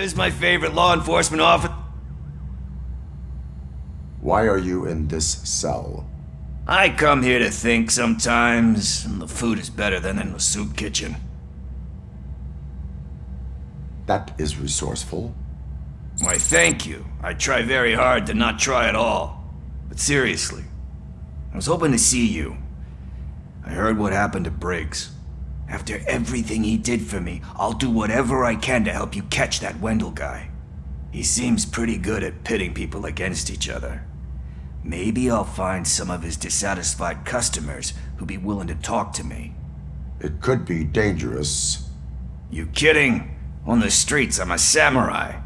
There's my favorite law enforcement officer. Why are you in this cell? I come here to think sometimes, and the food is better than in the soup kitchen. That is resourceful. Why, thank you. I try very hard to not try at all. But seriously, I was hoping to see you. I heard what happened to Briggs. After everything he did for me, I'll do whatever I can to help you catch that Wendell guy. He seems pretty good at pitting people against each other. Maybe I'll find some of his dissatisfied customers who'd be willing to talk to me. It could be dangerous. You kidding? On the streets, I'm a samurai.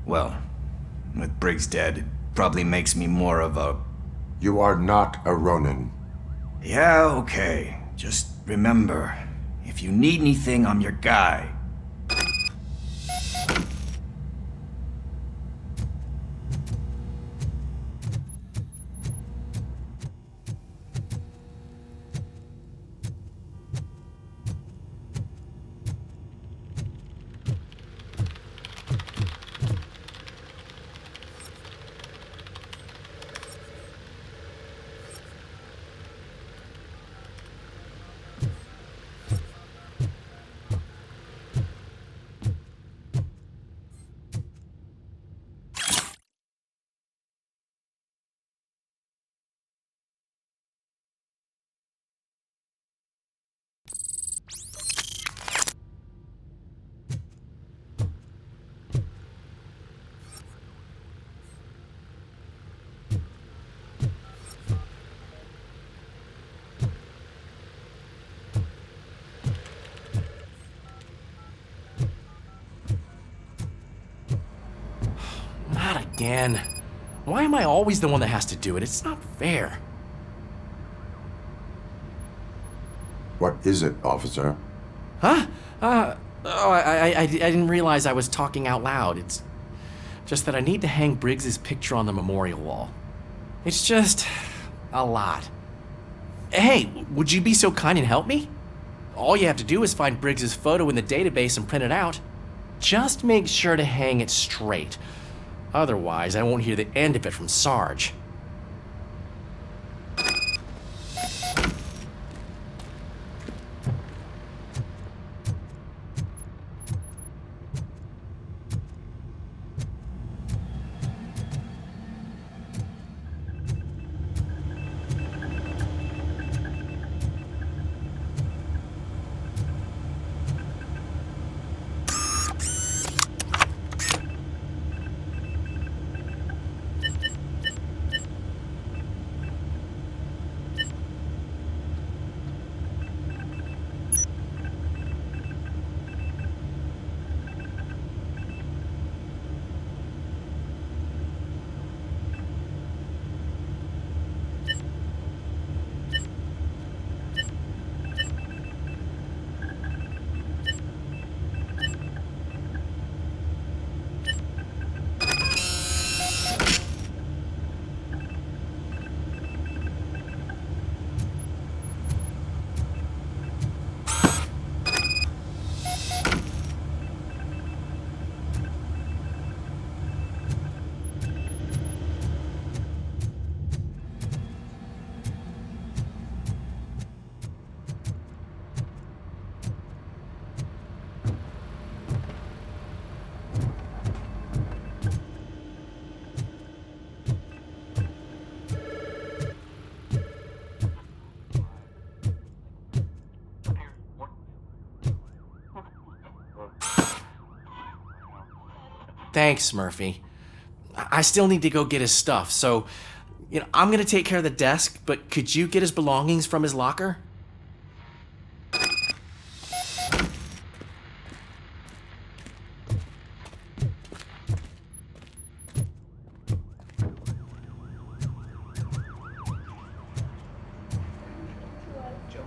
Well, with Briggs dead, it probably makes me more of a... You are not a Ronin. Yeah, okay. Just remember, if you need anything, I'm your guy. Not again. Why am I always the one that has to do it? It's not fair. What is it, officer? Huh? I didn't realize I was talking out loud. It's just that I need to hang Briggs's picture on the memorial wall. It's just a lot. Hey, would you be so kind and help me? All you have to do is find Briggs's photo in the database and print it out. Just make sure to hang it straight. Otherwise, I won't hear the end of it from Sarge. Thanks, Murphy. I still need to go get his stuff, so, I'm gonna take care of the desk, but could you get his belongings from his locker?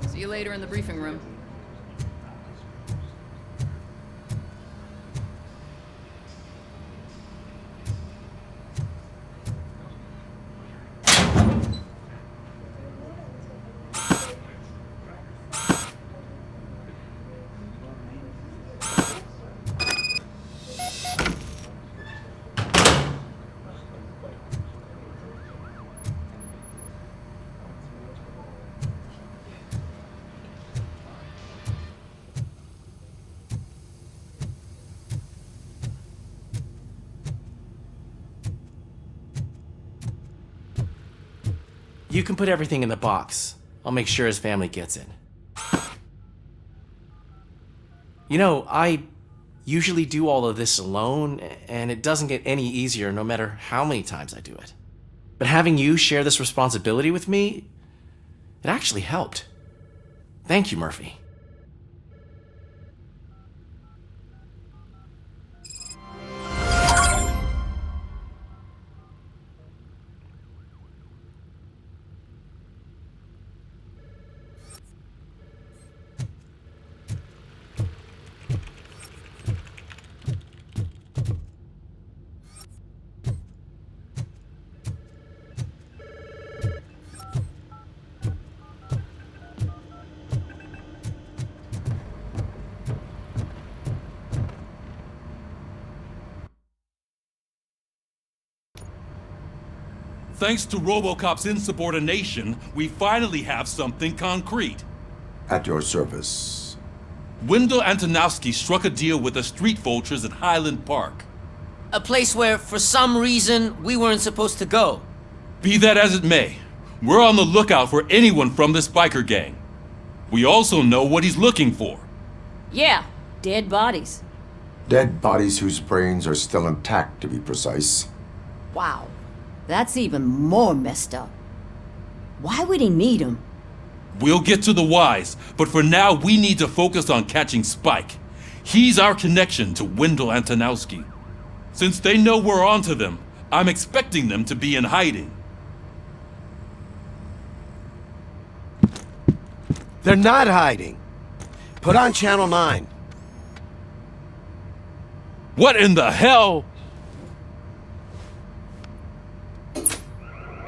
See you later in the briefing room. You can put everything in the box. I'll make sure his family gets it. You know, I usually do all of this alone, and it doesn't get any easier no matter how many times I do it. But having you share this responsibility with me, it actually helped. Thank you, Murphy. Thanks to RoboCop's insubordination, we finally have something concrete. At your service. Wendell Antonowski struck a deal with the street vultures at Highland Park. A place where, for some reason, we weren't supposed to go. Be that as it may, we're on the lookout for anyone from this biker gang. We also know what he's looking for. Yeah, dead bodies. Dead bodies whose brains are still intact, to be precise. Wow, that's even more messed up. Why would he need them? We'll get to the whys, but for now we need to focus on catching Spike. He's our connection to Wendell Antonowski. Since they know we're onto them, I'm expecting them to be in hiding. They're not hiding. Put on Channel 9. What in the hell?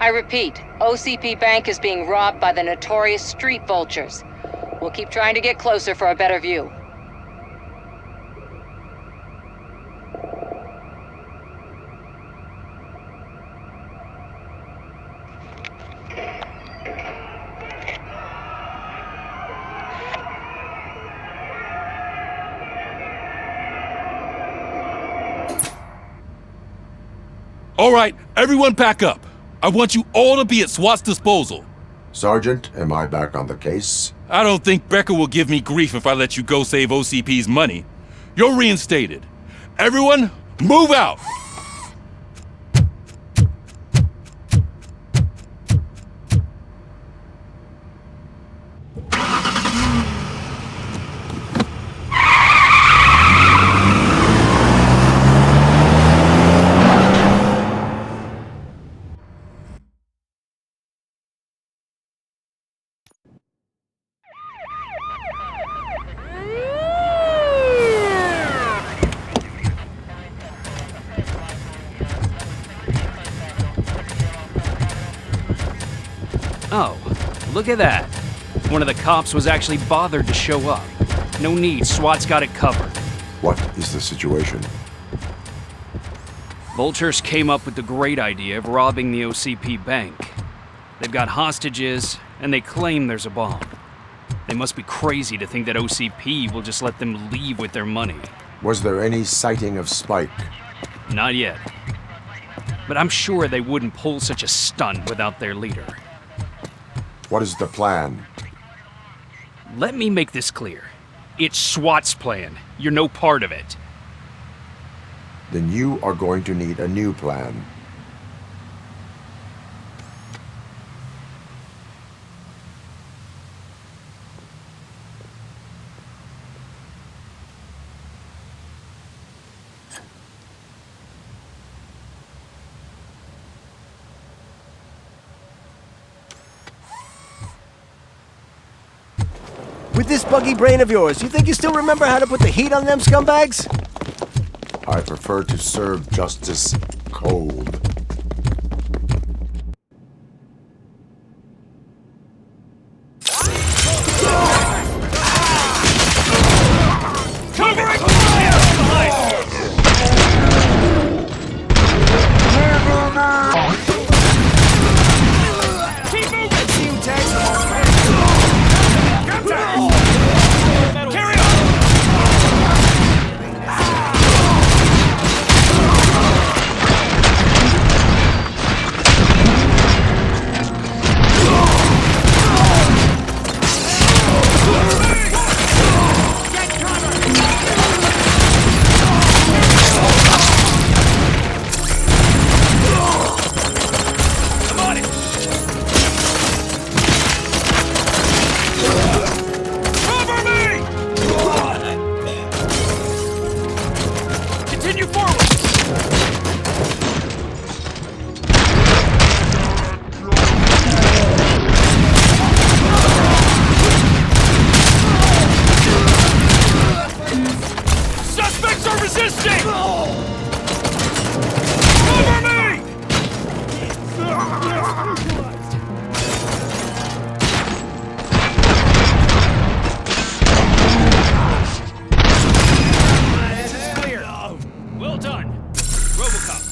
I repeat, OCP Bank is being robbed by the notorious street vultures. We'll keep trying to get closer for a better view. All right, everyone pack up. I want you all to be at SWAT's disposal. Sergeant, am I back on the case? I don't think Becker will give me grief if I let you go save OCP's money. You're reinstated. Everyone, move out! Oh, look at that. One of the cops was actually bothered to show up. No need, SWAT's got it covered. What is the situation? Vultures came up with the great idea of robbing the OCP bank. They've got hostages, and they claim there's a bomb. They must be crazy to think that OCP will just let them leave with their money. Was there any sighting of Spike? Not yet. But I'm sure they wouldn't pull such a stunt without their leader. What is the plan? Let me make this clear. It's SWAT's plan. You're no part of it. Then you are going to need a new plan. With this buggy brain of yours, you think you still remember how to put the heat on them scumbags? I prefer to serve justice cold.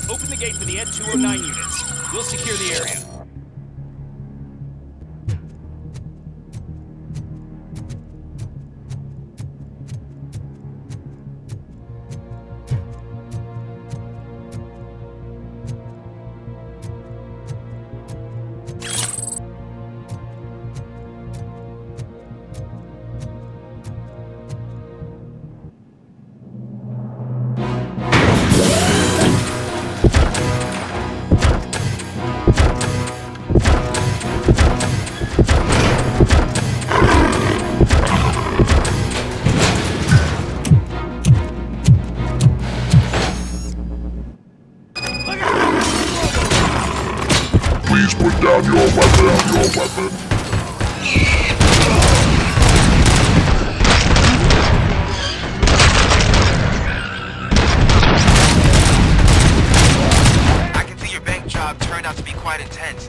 Open the gate for the Ed 209 units. We'll secure the area. Please put down your weapon. I can see your bank job turned out to be quite intense.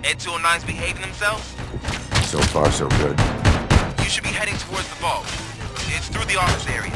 Ed 209's behaving themselves? So far, so good. You should be heading towards the vault. It's through the office area.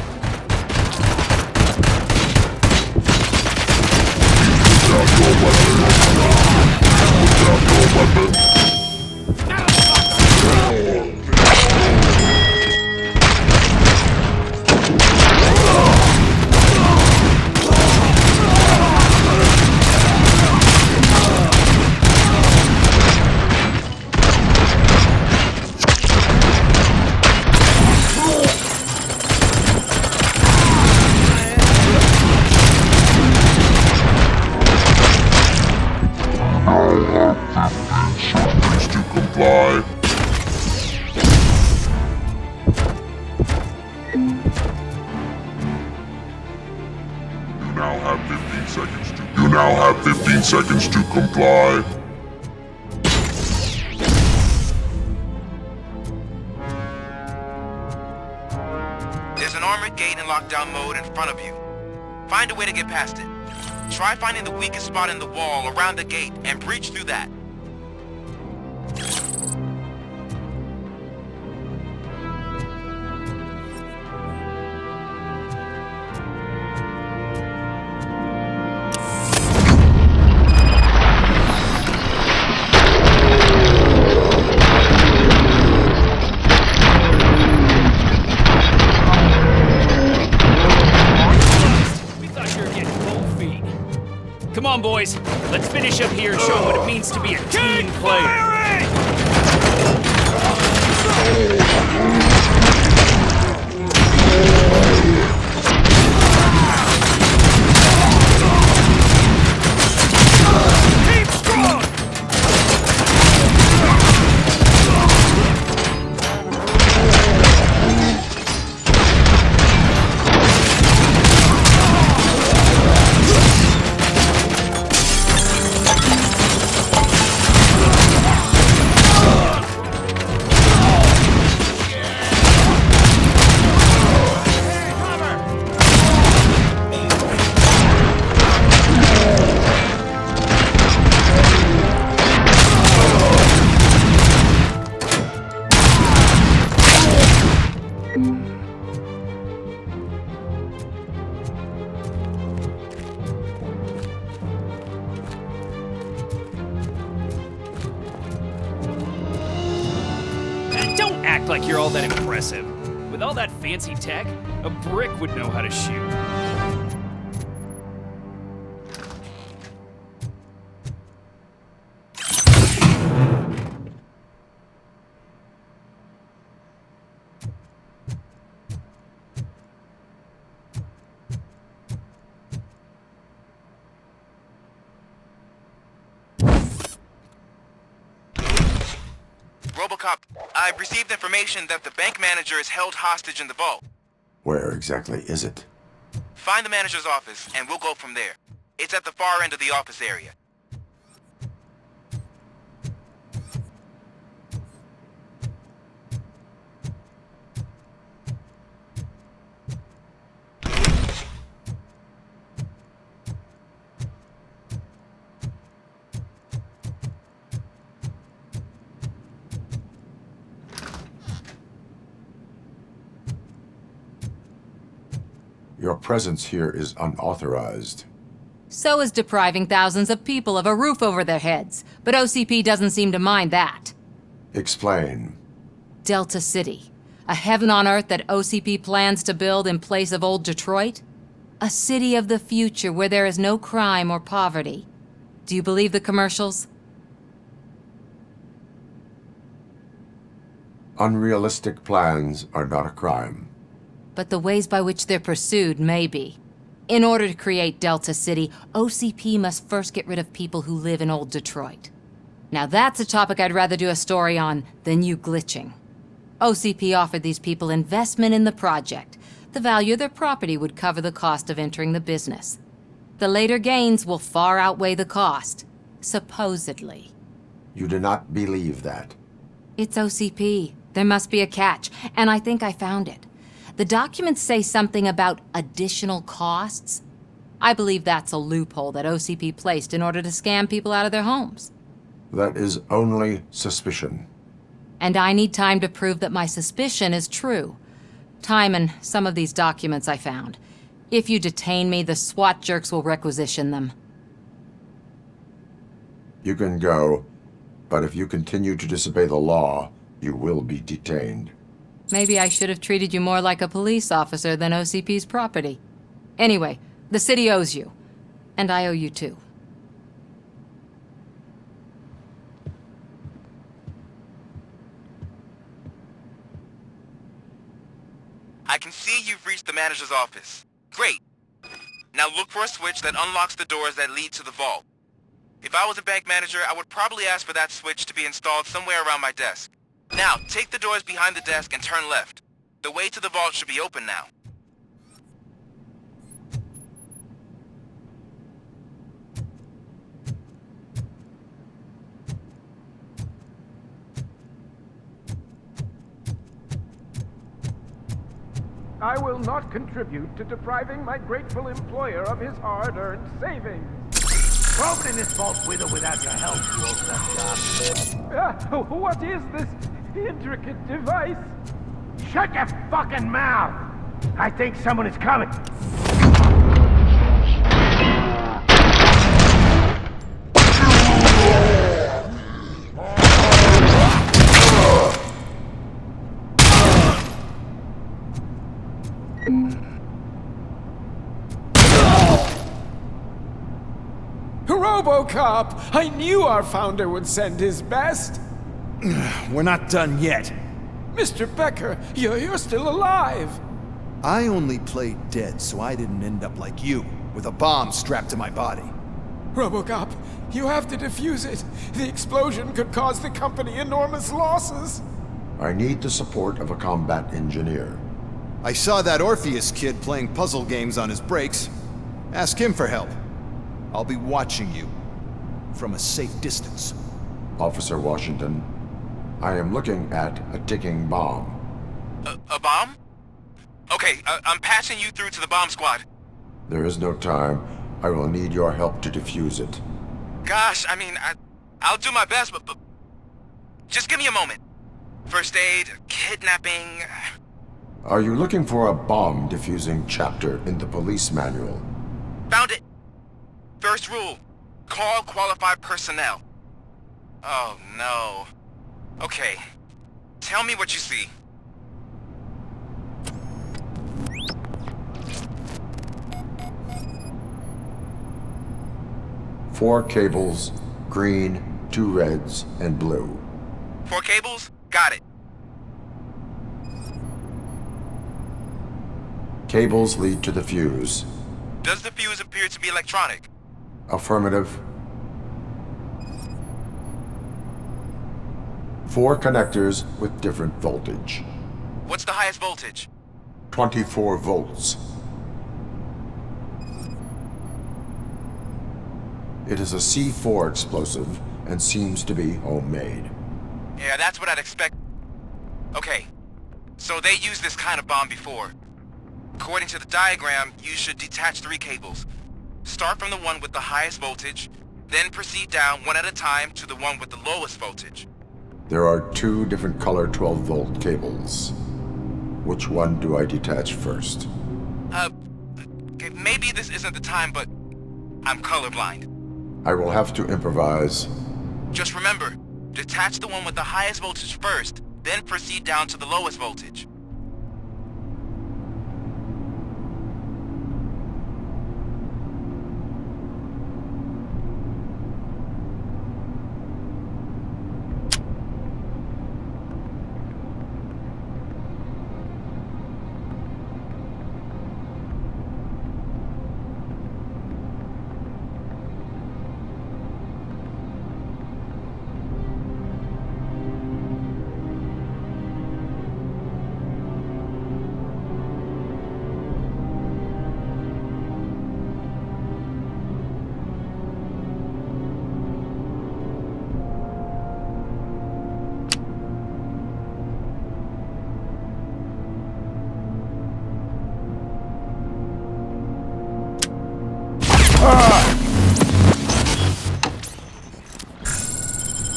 You now have 15 seconds to comply. There's an armored gate in lockdown mode in front of you. Find a way to get past it. Try finding the weakest spot in the wall around the gate and breach through that. Come on, boys. Let's finish up here and show them what it means to be a team player. Don't act like you're all that impressive. With all that fancy tech, a brick would know how to shoot. RoboCop, I've received information that the bank manager is held hostage in the vault. Where exactly is it? Find the manager's office, and we'll go from there. It's at the far end of the office area. Your presence here is unauthorized. So is depriving thousands of people of a roof over their heads. But OCP doesn't seem to mind that. Explain. Delta City. A heaven on earth that OCP plans to build in place of old Detroit? A city of the future where there is no crime or poverty. Do you believe the commercials? Unrealistic plans are not a crime. But the ways by which they're pursued may be. In order to create Delta City, OCP must first get rid of people who live in old Detroit. Now that's a topic I'd rather do a story on than you glitching. OCP offered these people investment in the project. The value of their property would cover the cost of entering the business. The later gains will far outweigh the cost. Supposedly. You do not believe that. It's OCP. There must be a catch, and I think I found it. The documents say something about additional costs. I believe that's a loophole that OCP placed in order to scam people out of their homes. That is only suspicion. And I need time to prove that my suspicion is true. Time and some of these documents I found. If you detain me, the SWAT jerks will requisition them. You can go, but if you continue to disobey the law, you will be detained. Maybe I should have treated you more like a police officer than OCP's property. Anyway, the city owes you. And I owe you too. I can see you've reached the manager's office. Great. Now look for a switch that unlocks the doors that lead to the vault. If I was a bank manager, I would probably ask for that switch to be installed somewhere around my desk. Now, take the doors behind the desk and turn left. The way to the vault should be open now. I will not contribute to depriving my grateful employer of his hard-earned savings. Opening this vault with or without your help, you old nut job. What is this intricate device? Shut your fucking mouth! I think someone is coming. RoboCop! I knew our founder would send his best! We're not done yet. Mr. Becker, you're still alive! I only played dead so I didn't end up like you, with a bomb strapped to my body. RoboCop, you have to defuse it. The explosion could cause the company enormous losses. I need the support of a combat engineer. I saw that Orpheus kid playing puzzle games on his breaks. Ask him for help. I'll be watching you from a safe distance. Officer Washington, I am looking at a ticking bomb. A bomb? Okay, I'm passing you through to the bomb squad. There is no time. I will need your help to defuse it. Gosh, I mean, I'll do my best, but just give me a moment. First aid, kidnapping... Are you looking for a bomb defusing chapter in the police manual? Found it! First rule, call qualified personnel. Oh no. Okay, tell me what you see. Four cables, green, 2 reds, and blue. 4 cables? Got it. Cables lead to the fuse. Does the fuse appear to be electronic? Affirmative. 4 connectors with different voltage. What's the highest voltage? 24 volts. It is a C4 explosive and seems to be homemade. Yeah, that's what I'd expect. Okay, so they used this kind of bomb before. According to the diagram, you should detach 3 cables. Start from the one with the highest voltage, then proceed down one at a time to the one with the lowest voltage. There are 2 different color 12-volt cables. Which one do I detach first? Okay, maybe this isn't the time, but I'm colorblind. I will have to improvise. Just remember, detach the one with the highest voltage first, then proceed down to the lowest voltage.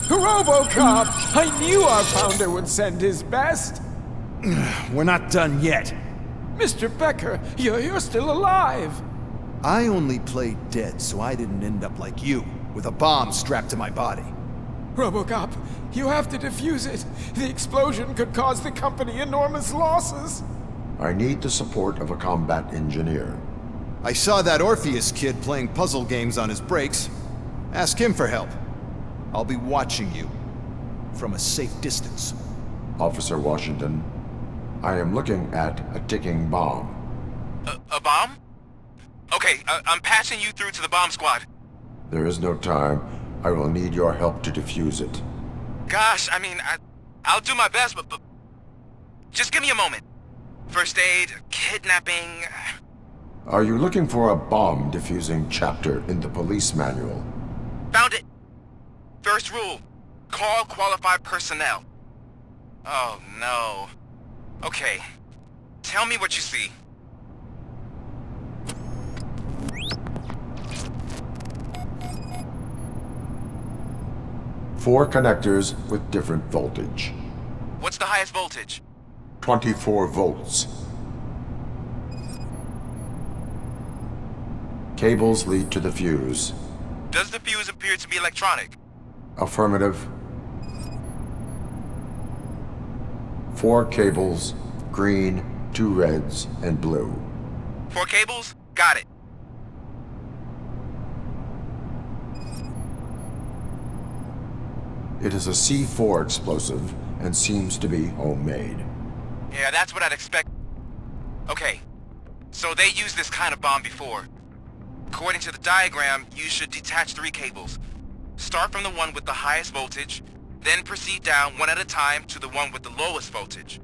RoboCop! I knew our founder would send his best! We're not done yet. Mr. Becker, you're still alive! I only played dead so I didn't end up like you, with a bomb strapped to my body. RoboCop, you have to defuse it. The explosion could cause the company enormous losses. I need the support of a combat engineer. I saw that Orpheus kid playing puzzle games on his breaks. Ask him for help. I'll be watching you from a safe distance. Officer Washington, I am looking at a ticking bomb. A bomb? Okay, I'm passing you through to the bomb squad. There is no time. I will need your help to defuse it. Gosh, I mean, I'll do my best, but just give me a moment. First aid, kidnapping... Are you looking for a bomb defusing chapter in the police manual? Found it! First rule, call qualified personnel. Oh no. Okay, tell me what you see. Four connectors with different voltage. What's the highest voltage? 24 volts. Cables lead to the fuse. Does the fuse appear to be electronic? Affirmative. 4 cables, green, 2 reds, and blue. 4 cables? Got it. It is a C4 explosive and seems to be homemade. Yeah, that's what I'd expect. Okay, so they used this kind of bomb before. According to the diagram, you should detach 3 cables. Start from the one with the highest voltage, then proceed down one at a time to the one with the lowest voltage.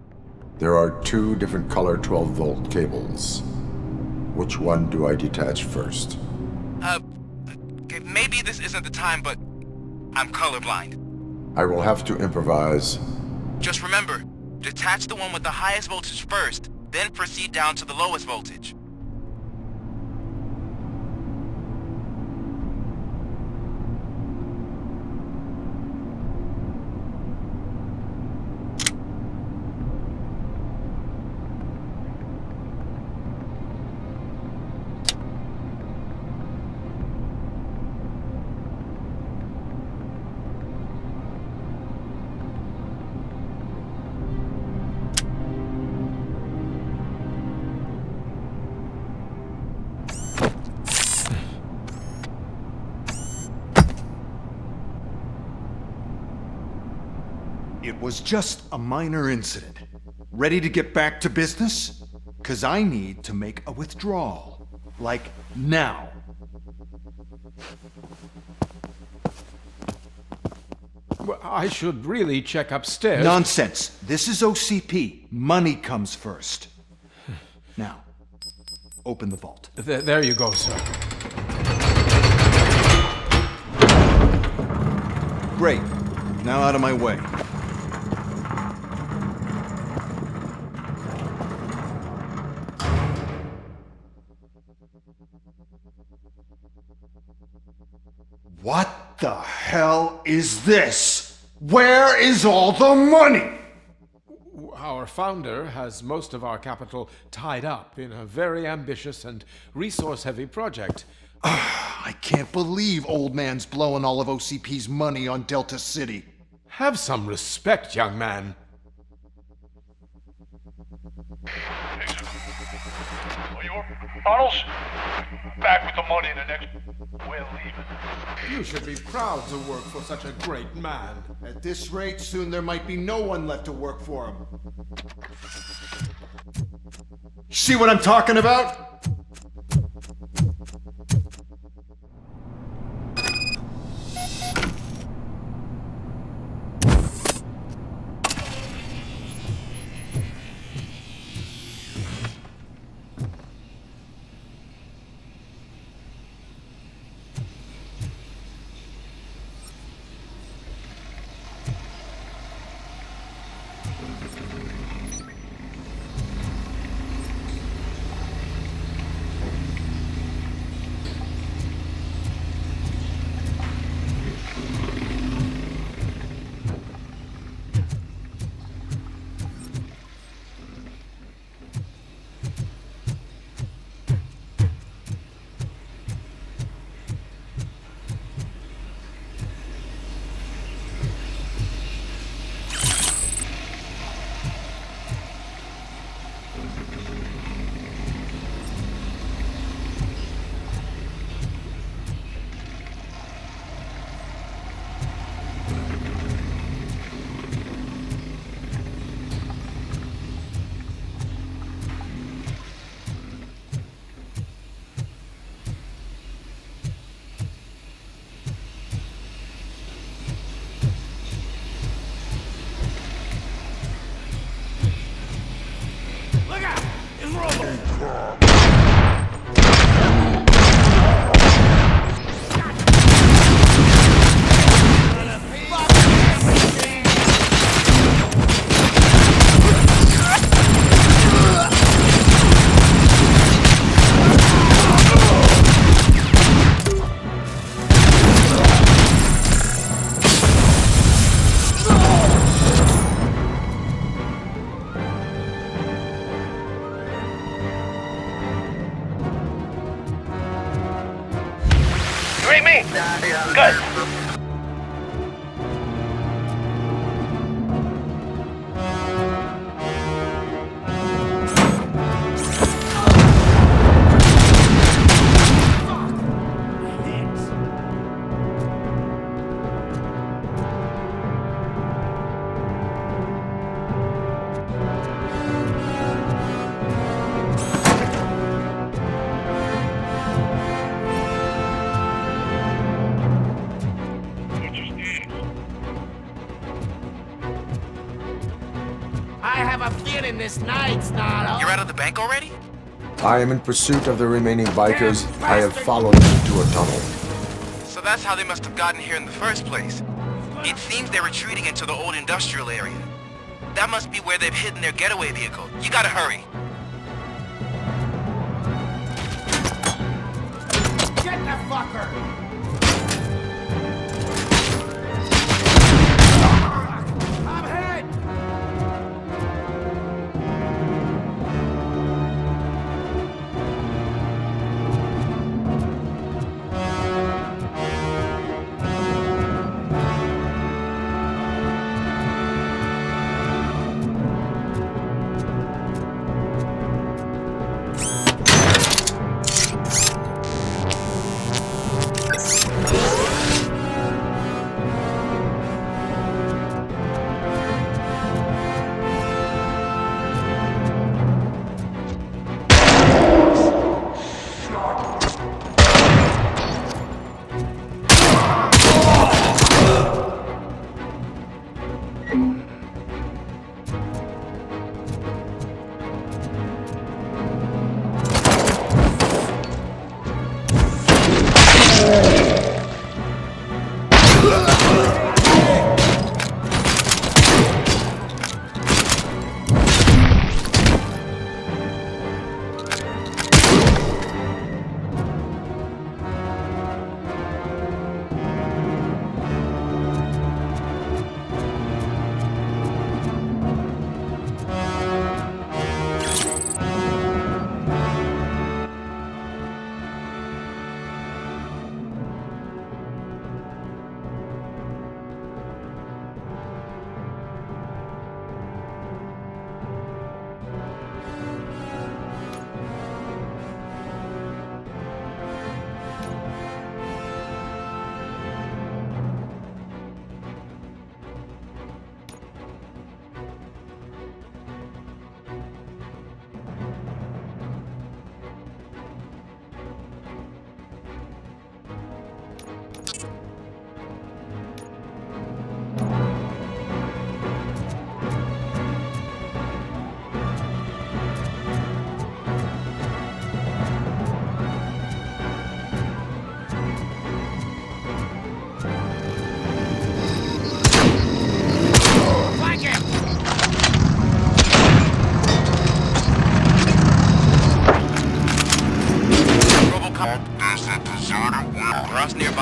There are 2 different color 12-volt cables. Which one do I detach first? Okay, maybe this isn't the time, but I'm colorblind. I will have to improvise. Just remember, detach the one with the highest voltage first, then proceed down to the lowest voltage. It was just a minor incident. Ready to get back to business? 'Cause I need to make a withdrawal. Like, now. Well, I should really check upstairs. Nonsense. This is OCP. Money comes first. Now, open the vault. There you go, sir. Great. Now out of my way. What the hell is this? Where is all the money? Our founder has most of our capital tied up in a very ambitious and resource-heavy project. I can't believe Old Man's blowing all of OCP's money on Delta City. Have some respect, young man. Tunnels? Back with the money in the next... We're leaving. You should be proud to work for such a great man. At this rate, soon there might be no one left to work for him. See what I'm talking about? Good. This night's not. You're out of the bank already? I am in pursuit of the remaining bikers. I have followed them to a tunnel. So that's how they must have gotten here in the first place. It seems they're retreating into the old industrial area. That must be where they've hidden their getaway vehicle. You gotta hurry. Get the fucker!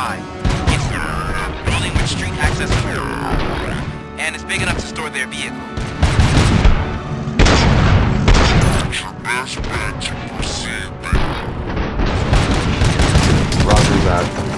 5. It's a building with street access and it's big enough to store their vehicle. Roger that.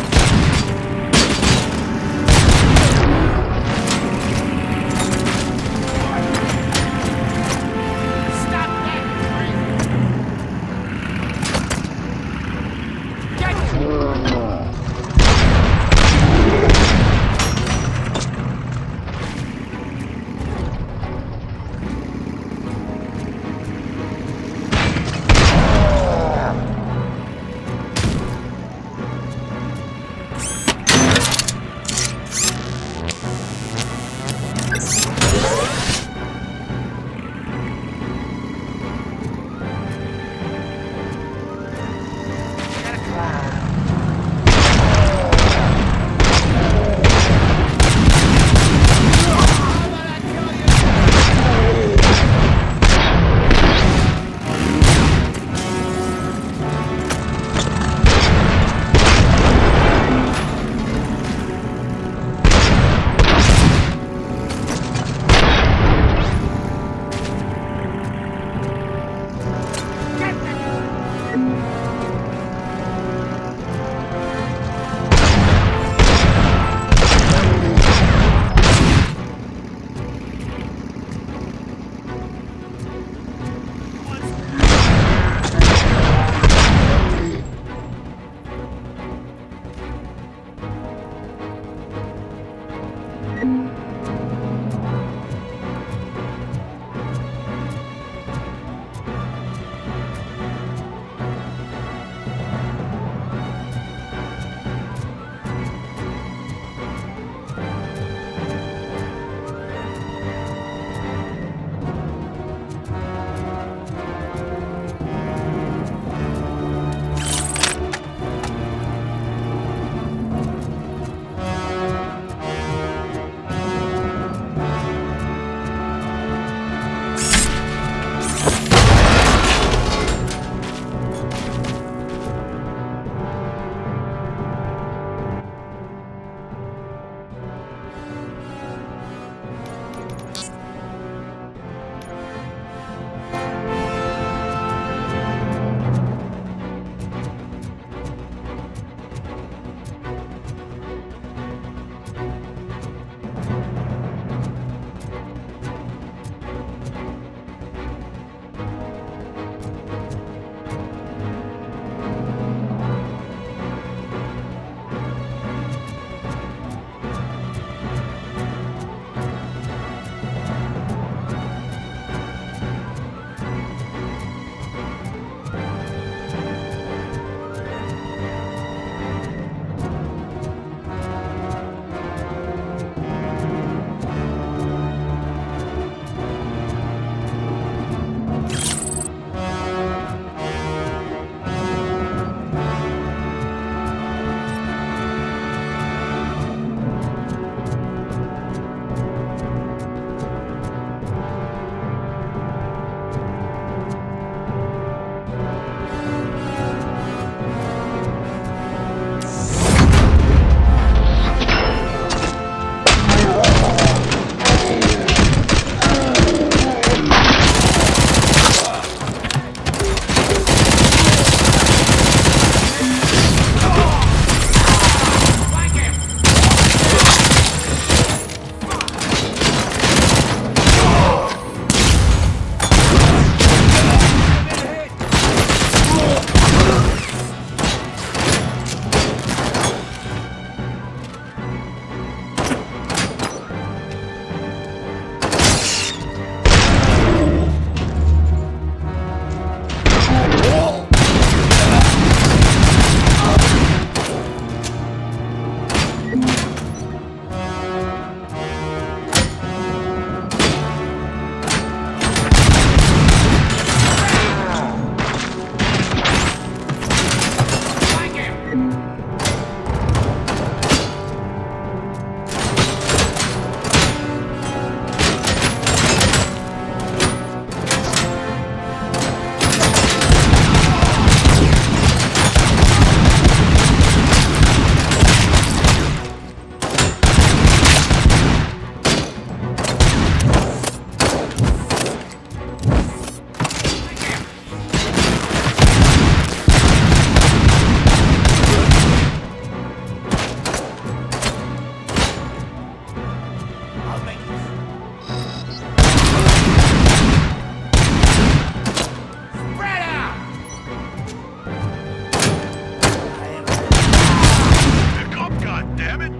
damn it?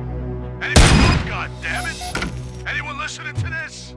Anyone, God damn it? Anyone listening to this?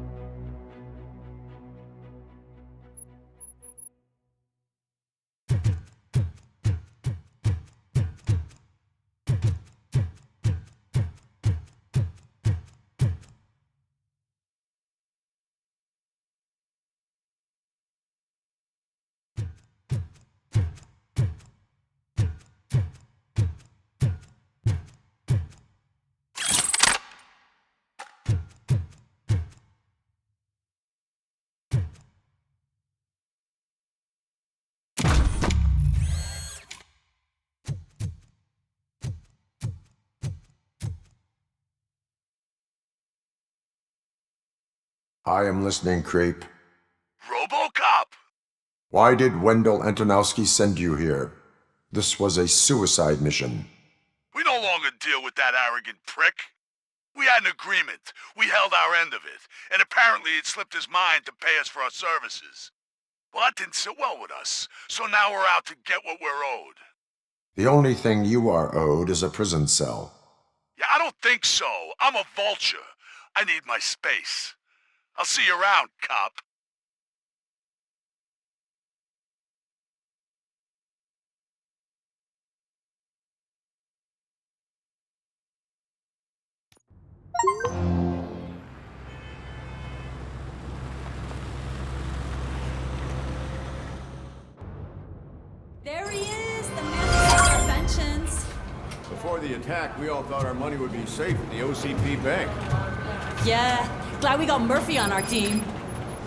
I am listening, Creep. RoboCop! Why did Wendell Antonowski send you here? This was a suicide mission. We no longer deal with that arrogant prick. We had an agreement. We held our end of it. And apparently it slipped his mind to pay us for our services. Well, that didn't sit well with us. So now we're out to get what we're owed. The only thing you are owed is a prison cell. Yeah, I don't think so. I'm a vulture. I need my space. I'll see you around, cop. There he is, the man of our inventions. Before the attack, we all thought our money would be safe at the OCP bank. Yeah, glad we got Murphy on our team.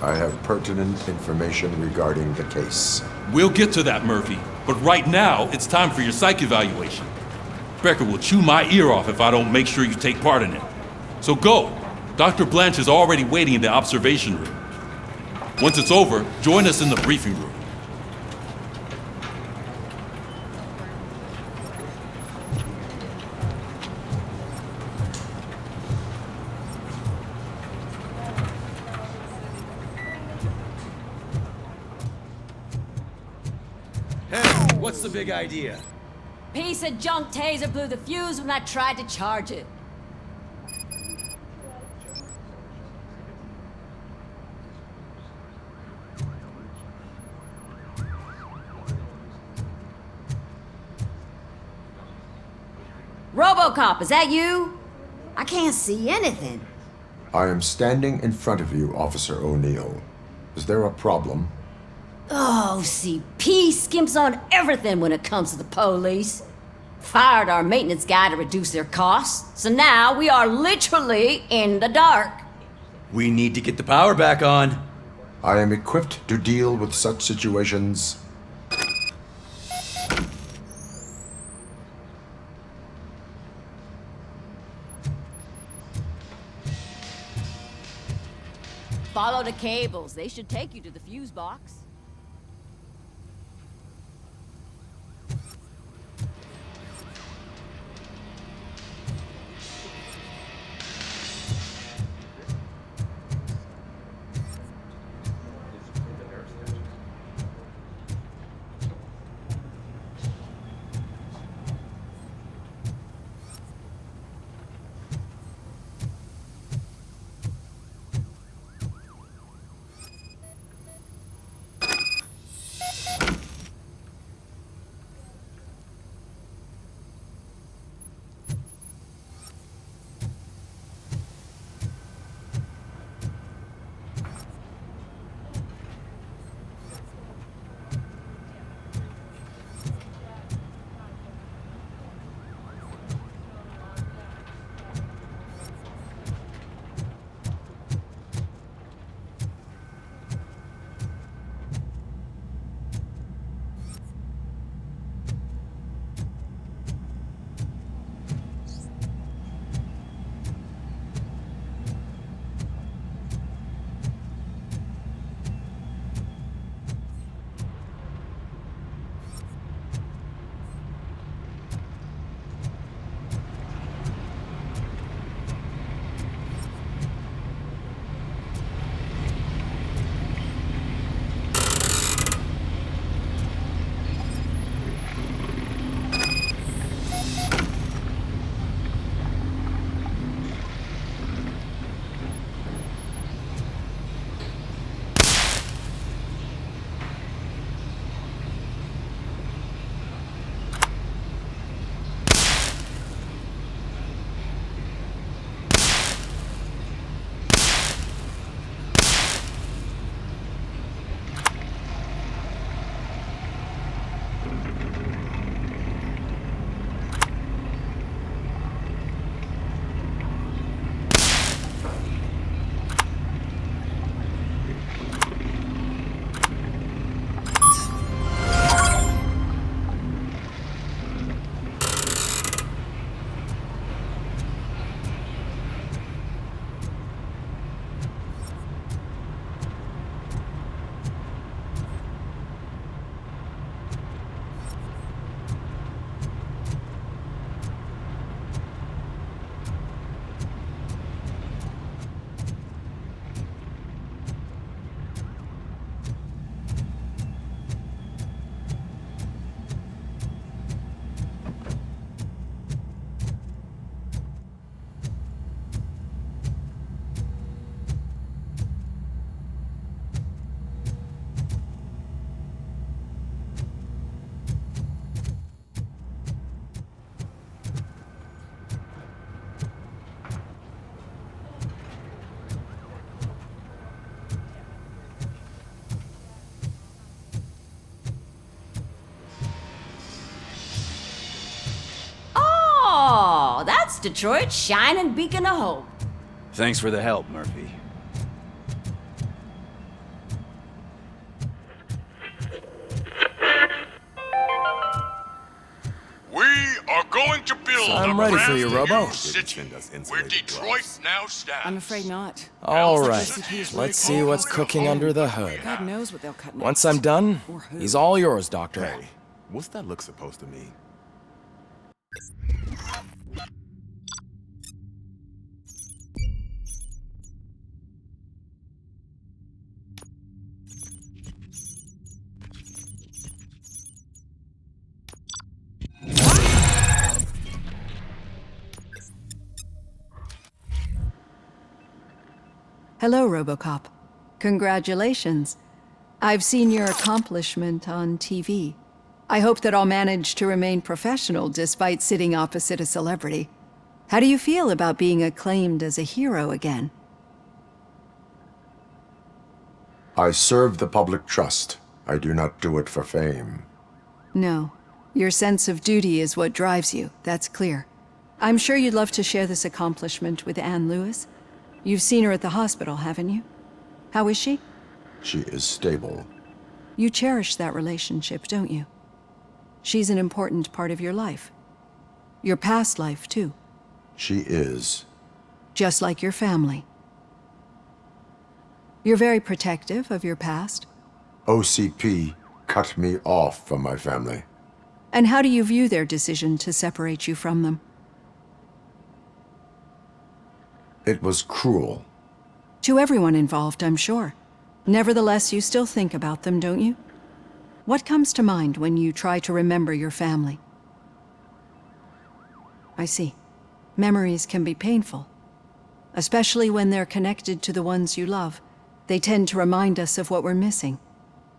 I have pertinent information regarding the case. We'll get to that, Murphy. But right now, it's time for your psych evaluation. Becker will chew my ear off if I don't make sure you take part in it. So go. Dr. Blanche is already waiting in the observation room. Once it's over, join us in the briefing room. What's the big idea? Piece of junk taser blew the fuse when I tried to charge it. RoboCop, is that you? I can't see anything. I am standing in front of you, Officer O'Neill. Is there a problem? Oh, CP skimps on everything when it comes to the police. Fired our maintenance guy to reduce their costs, so now we are literally in the dark. We need to get the power back on. I am equipped to deal with such situations. Follow the cables. They should take you to the fuse box. Yes, Detroit's shining beacon of hope. Thanks for the help, Murphy. We are going to build I'm a ready for brand you, new Robo. city where Detroit now stands. I'm afraid not. All right, let's see what's cooking under the hood. God knows what they'll cut next. Once I'm done, he's all yours, Doctor. Hey, what's that look supposed to mean? Hello, RoboCop. Congratulations. I've seen your accomplishment on TV. I hope that I'll manage to remain professional despite sitting opposite a celebrity. How do you feel about being acclaimed as a hero again? I serve the public trust. I do not do it for fame. No. Your sense of duty is what drives you, that's clear. I'm sure you'd love to share this accomplishment with Anne Lewis. You've seen her at the hospital, haven't you? How is she? She is stable. You cherish that relationship, don't you? She's an important part of your life. Your past life, too. She is. Just like your family. You're very protective of your past. OCP cut me off from my family. And how do you view their decision to separate you from them? It was cruel. To everyone involved, I'm sure. Nevertheless, you still think about them, don't you? What comes to mind when you try to remember your family? I see. Memories can be painful. Especially when they're connected to the ones you love. They tend to remind us of what we're missing.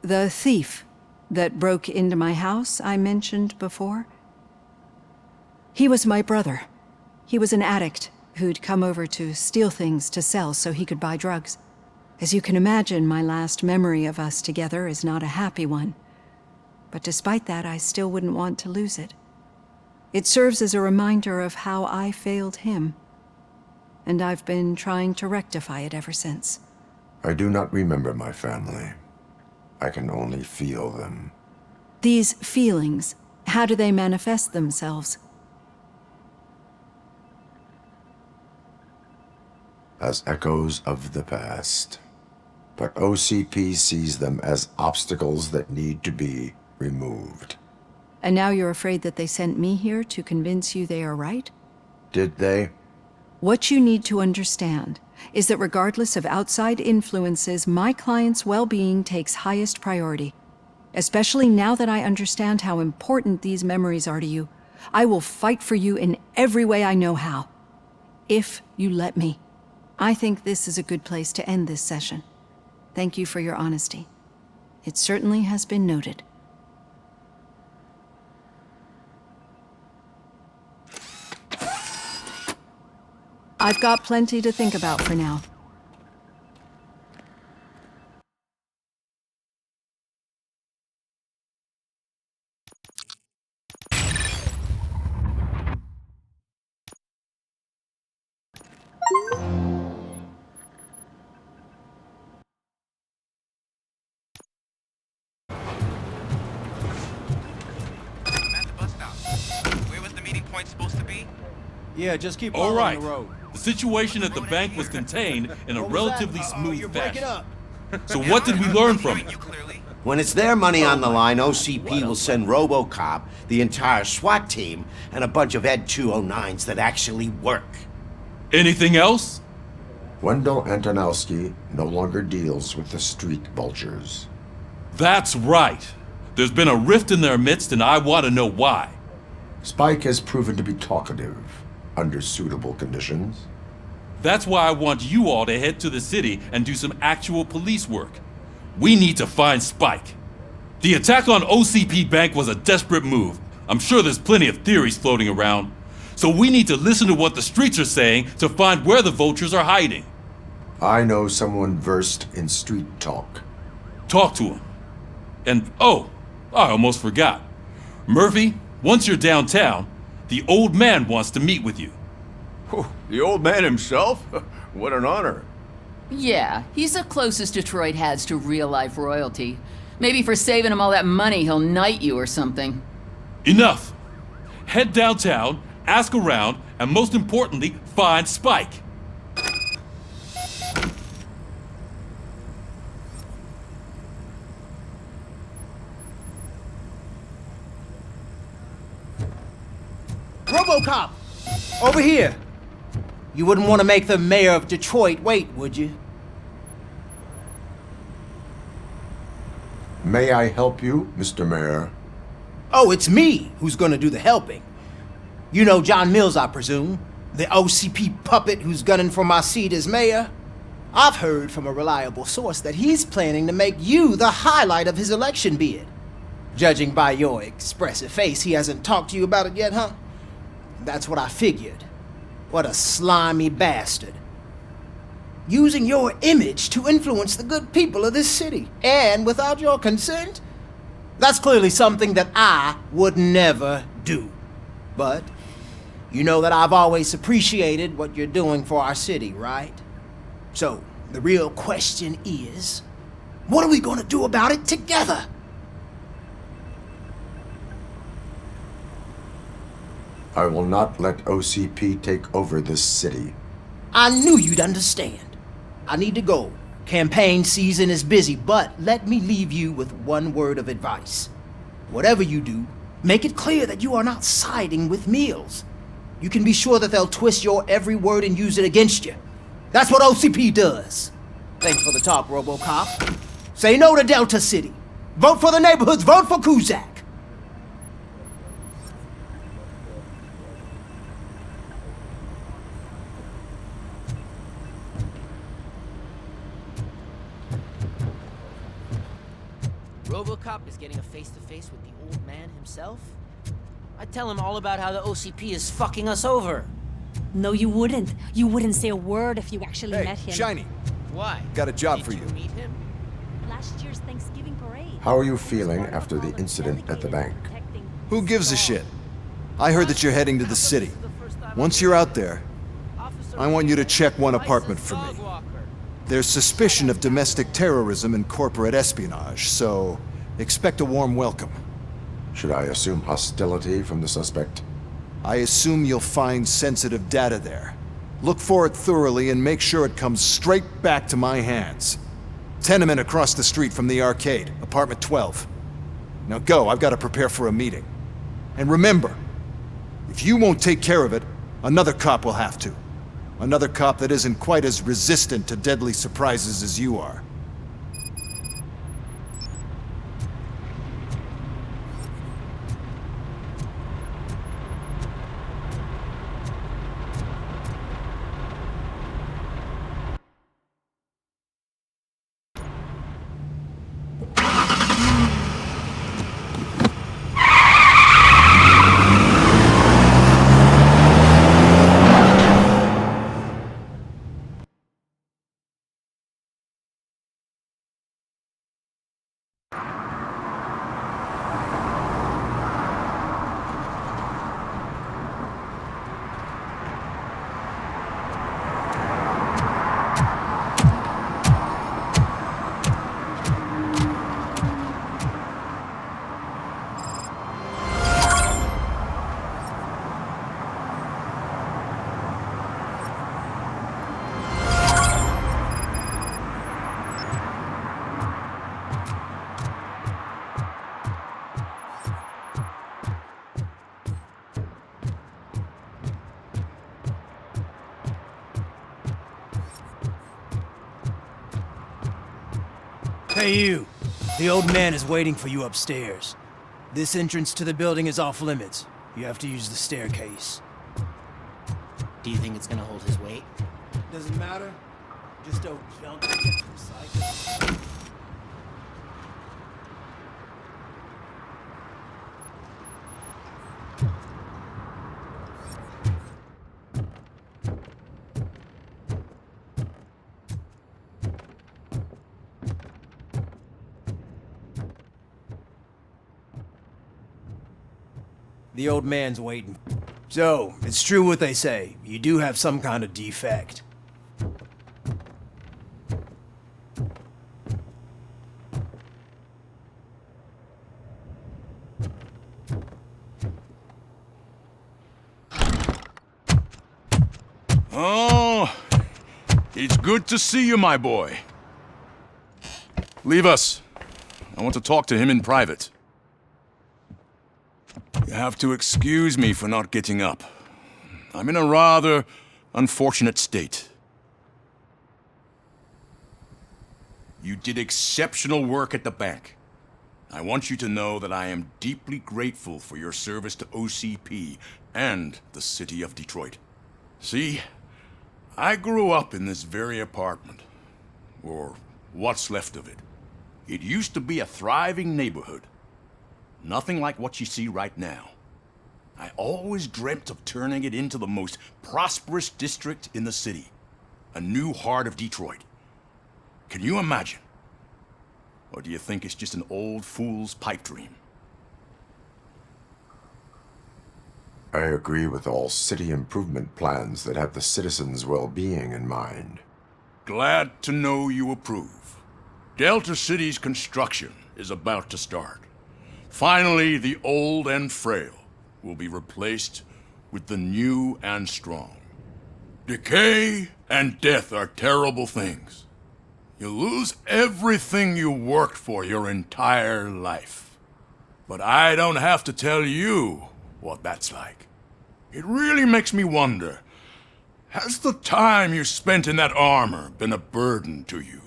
The thief that broke into my house I mentioned before? He was my brother. He was an addict who'd come over to steal things to sell so he could buy drugs. As you can imagine, my last memory of us together is not a happy one. But despite that, I still wouldn't want to lose it. It serves as a reminder of how I failed him. And I've been trying to rectify it ever since. I do not remember my family. I can only feel them. These feelings, how do they manifest themselves? As echoes of the past. But OCP sees them as obstacles that need to be removed. And now you're afraid that they sent me here to convince you they are right? Did they? What you need to understand is that regardless of outside influences, my client's well-being takes highest priority. Especially now that I understand how important these memories are to you. I will fight for you in every way I know how. If you let me. I think this is a good place to end this session. Thank you for your honesty. It certainly has been noted. I've got plenty to think about for now. Supposed to be? Yeah, just keep All on right. the road. The situation at the bank was contained in a relatively smooth You're breaking fashion. up. So what did we learn from it? When it's their money on the line, OCP will send RoboCop, the entire SWAT team, and a bunch of Ed 209s that actually work. Anything else? Wendell Antonowski no longer deals with the street vultures. That's right. There's been a rift in their midst, and I want to know why. Spike has proven to be talkative, under suitable conditions. That's why I want you all to head to the city and do some actual police work. We need to find Spike. The attack on OCP Bank was a desperate move. I'm sure there's plenty of theories floating around. So we need to listen to what the streets are saying to find where the vultures are hiding. I know someone versed in street talk. Talk to him. And oh, I almost forgot. Murphy, once you're downtown, the old man wants to meet with you. Oh, the old man himself? What an honor. Yeah, he's the closest Detroit has to real-life royalty. Maybe for saving him all that money, he'll knight you or something. Enough! Head downtown, ask around, and most importantly, find Spike. RoboCop! Over here! You wouldn't want to make the mayor of Detroit wait, would you? May I help you, Mr. Mayor? Oh, it's me who's gonna do the helping. You know John Mills, I presume? The OCP puppet who's gunning for my seat as mayor? I've heard from a reliable source that he's planning to make you the highlight of his election bid. Judging by your expressive face, he hasn't talked to you about it yet, huh? That's what I figured. What a slimy bastard. Using your image to influence the good people of this city, and without your consent? That's clearly something that I would never do. But you know that I've always appreciated what you're doing for our city, right? So, the real question is, what are we gonna do about it together? I will not let OCP take over this city. I knew you'd understand. I need to go. Campaign season is busy, but let me leave you with one word of advice. Whatever you do, make it clear that you are not siding with Mills. You can be sure that they'll twist your every word and use it against you. That's what OCP does. Thanks for the talk, RoboCop. Say no to Delta City. Vote for the neighborhoods. Vote for Kuzak. RoboCop is getting a face-to-face with the old man himself? I'd tell him all about how the OCP is fucking us over. No, you wouldn't. You wouldn't say a word if you actually met him. Shiny. Why? Got a job for you. Meet him? Last year's Thanksgiving parade. How are you feeling after the incident at the bank? Who gives a shit? I heard that you're heading to the city. Once you're out there, I want you to check one apartment for me. There's suspicion of domestic terrorism and corporate espionage, so expect a warm welcome. Should I assume hostility from the suspect? I assume you'll find sensitive data there. Look for it thoroughly and make sure it comes straight back to my hands. Tenement across the street from the arcade, apartment 12. Now go, I've got to prepare for a meeting. And remember, if you won't take care of it, another cop will have to. Another cop that isn't quite as resistant to deadly surprises as you are. Hey you! The old man is waiting for you upstairs. This entrance to the building is off limits. You have to use the staircase. Do you think it's gonna hold his weight? Doesn't matter. Just don't jump and get recycled. The old man's waiting. So, it's true what they say. You do have some kind of defect. Oh, it's good to see you, my boy. Leave us. I want to talk to him in private. You have to excuse me for not getting up. I'm in a rather unfortunate state. You did exceptional work at the bank. I want you to know that I am deeply grateful for your service to OCP and the city of Detroit. See, I grew up in this very apartment, or what's left of it. It used to be a thriving neighborhood. Nothing like what you see right now. I always dreamt of turning it into the most prosperous district in the city. A new heart of Detroit. Can you imagine? Or do you think it's just an old fool's pipe dream? I agree with all city improvement plans that have the citizens' well-being in mind. Glad to know you approve. Delta City's construction is about to start. Finally, the old and frail will be replaced with the new and strong. Decay and death are terrible things. You lose everything you worked for your entire life. But I don't have to tell you what that's like. It really makes me wonder, has the time you spent in that armor been a burden to you?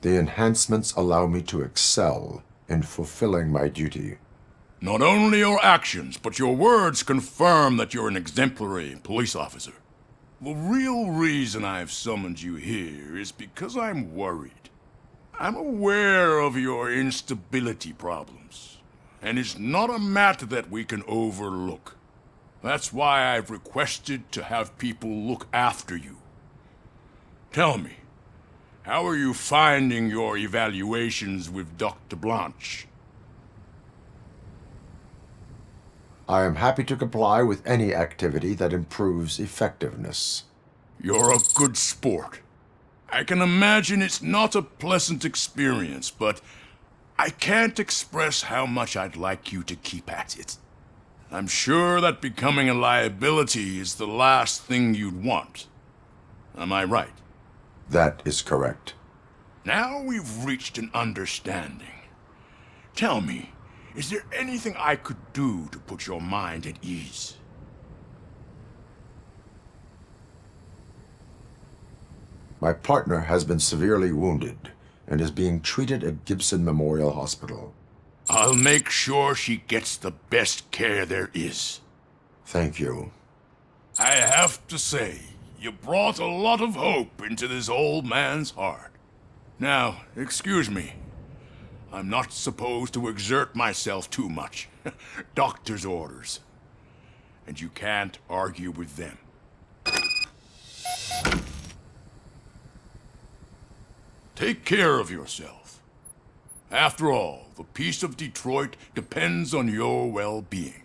The enhancements allow me to excel in fulfilling my duty. Not only your actions, but your words confirm that you're an exemplary police officer. The real reason I've summoned you here is because I'm worried. I'm aware of your instability problems, and it's not a matter that we can overlook. That's why I've requested to have people look after you. Tell me, how are you finding your evaluations with Dr. Blanche? I am happy to comply with any activity that improves effectiveness. You're a good sport. I can imagine it's not a pleasant experience, but I can't express how much I'd like you to keep at it. I'm sure that becoming a liability is the last thing you'd want. Am I right? That is correct. Now we've reached an understanding. Tell me, is there anything I could do to put your mind at ease? My partner has been severely wounded and is being treated at Gibson Memorial Hospital. I'll make sure she gets the best care there is. Thank you. I have to say, you brought a lot of hope into this old man's heart. Now, excuse me. I'm not supposed to exert myself too much. Doctor's orders. And you can't argue with them. Take care of yourself. After all, the peace of Detroit depends on your well-being.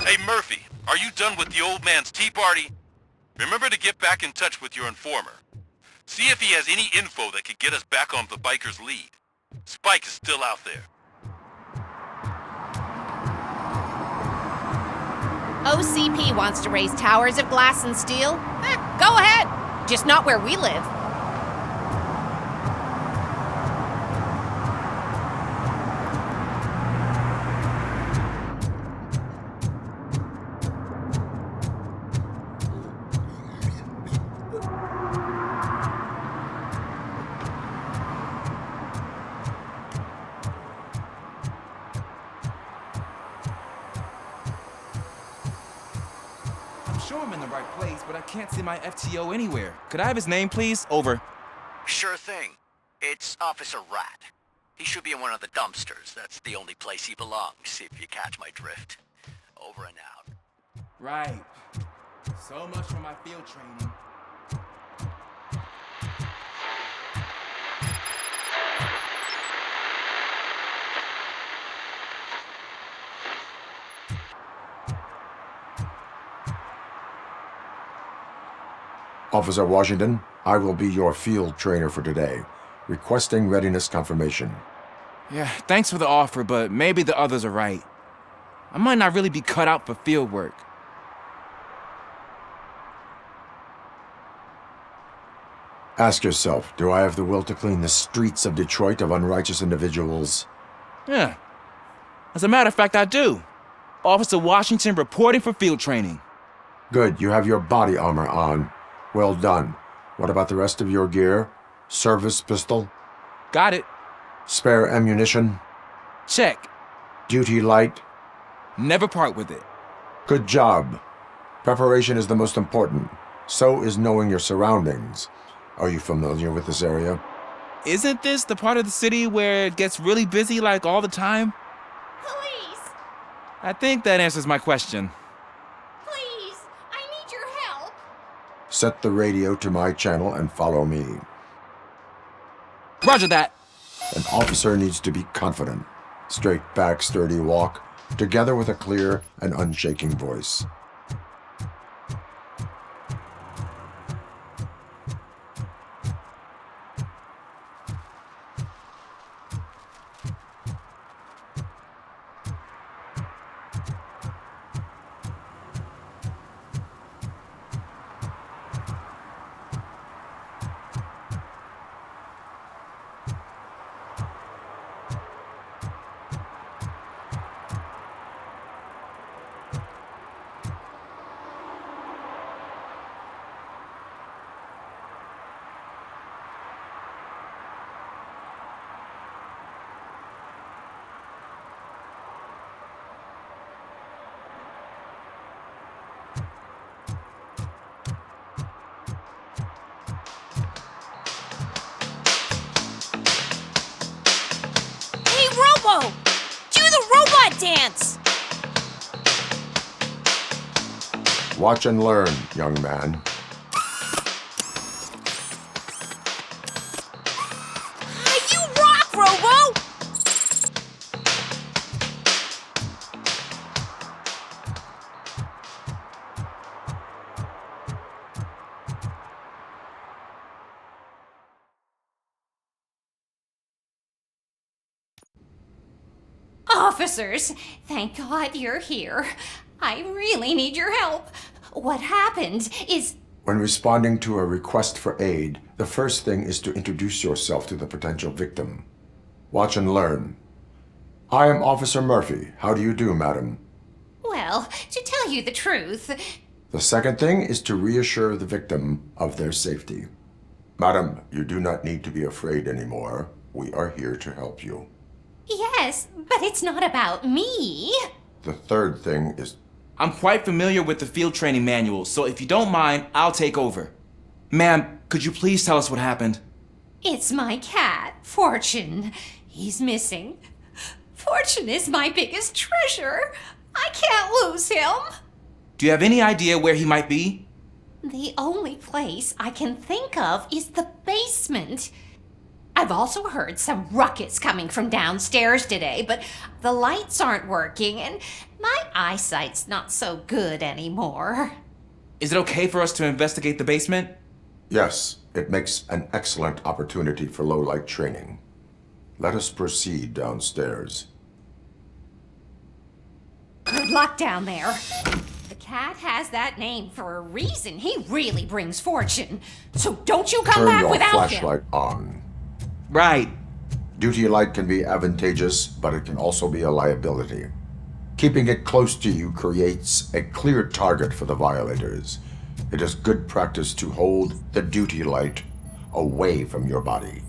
Hey, Murphy, are you done with the old man's tea party? Remember to get back in touch with your informer. See if he has any info that could get us back on the biker's lead. Spike is still out there. OCP wants to raise towers of glass and steel? Go ahead. Just not where we live. Sure I'm in the right place, but I can't see my FTO anywhere. Could I have his name, please? Over. Sure thing. It's Officer Rat. He should be in one of the dumpsters. That's the only place he belongs, if you catch my drift. Over and out. Right. So much for my field training. Officer Washington, I will be your field trainer for today. Requesting readiness confirmation. Yeah, thanks for the offer, but maybe the others are right. I might not really be cut out for field work. Ask yourself, do I have the will to clean the streets of Detroit of unrighteous individuals? Yeah. As a matter of fact, I do. Officer Washington reporting for field training. Good, you have your body armor on. Well done. What about the rest of your gear? Service pistol? Got it. Spare ammunition? Check. Duty light? Never part with it. Good job. Preparation is the most important. So is knowing your surroundings. Are you familiar with this area? Isn't this the part of the city where it gets really busy like all the time? Police! I think that answers my question. Please, I need your help. Set the radio to my channel and follow me. Roger that. An officer needs to be confident. Straight back, sturdy walk, together with a clear and unshaking voice. Robo! Do the robot dance! Watch and learn, young man. You rock, Robo! Officers, thank God you're here. I really need your help. What happened is... When responding to a request for aid, the first thing is to introduce yourself to the potential victim. Watch and learn. I am Officer Murphy. How do you do, madam? Well, to tell you the truth... The second thing is to reassure the victim of their safety. Madam, you do not need to be afraid anymore. We are here to help you. Yes, but it's not about me. The third thing is... I'm quite familiar with the field training manual, so if you don't mind, I'll take over. Ma'am, could you please tell us what happened? It's my cat, Fortune. He's missing. Fortune is my biggest treasure. I can't lose him. Do you have any idea where he might be? The only place I can think of is the basement. I've also heard some ruckus coming from downstairs today, but the lights aren't working and my eyesight's not so good anymore. Is it okay for us to investigate the basement? Yes, it makes an excellent opportunity for low-light training. Let us proceed downstairs. Good luck down there. The Cat has that name for a reason. He really brings fortune. So don't you come Turn back your without flashlight him. on. Right. Duty light can be advantageous, but it can also be a liability. Keeping it close to you creates a clear target for the violators. It is good practice to hold the duty light away from your body.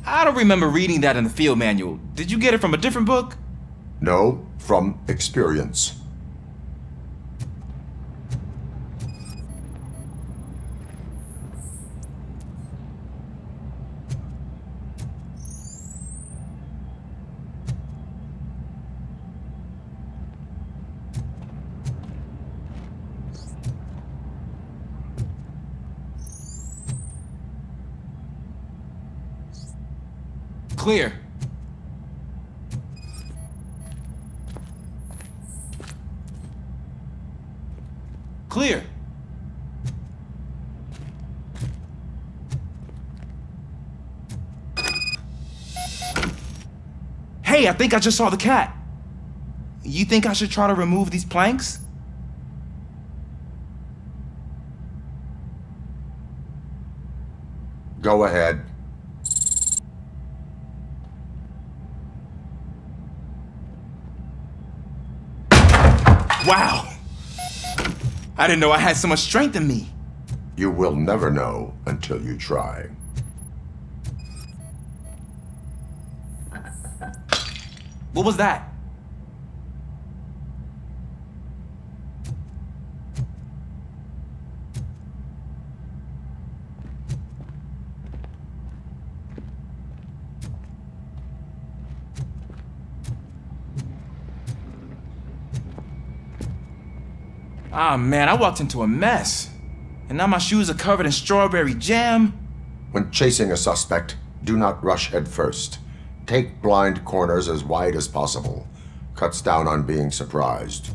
I don't remember reading that in the field manual. Did you get it from a different book? No, from experience. Clear. Clear. Hey, I think I just saw the cat. You think I should try to remove these planks? Go ahead. Wow! I didn't know I had so much strength in me. You will never know until you try. What was that? Ah, man, I walked into a mess. And now my shoes are covered in strawberry jam. When chasing a suspect, do not rush head first. Take blind corners as wide as possible. Cuts down on being surprised.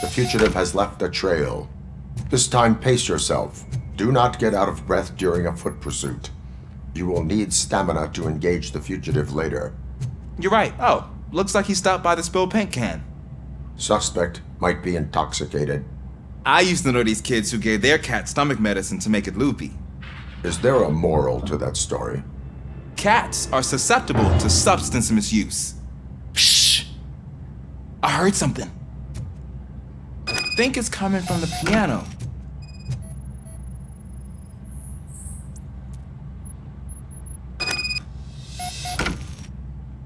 The fugitive has left a trail. This time, pace yourself. Do not get out of breath during a foot pursuit. You will need stamina to engage the fugitive later. You're right. Oh, looks like he stopped by the spilled paint can. Suspect might be intoxicated. I used to know these kids who gave their cat stomach medicine to make it loopy. Is there a moral to that story? Cats are susceptible to substance misuse. Shh! I heard something. I think it's coming from the piano.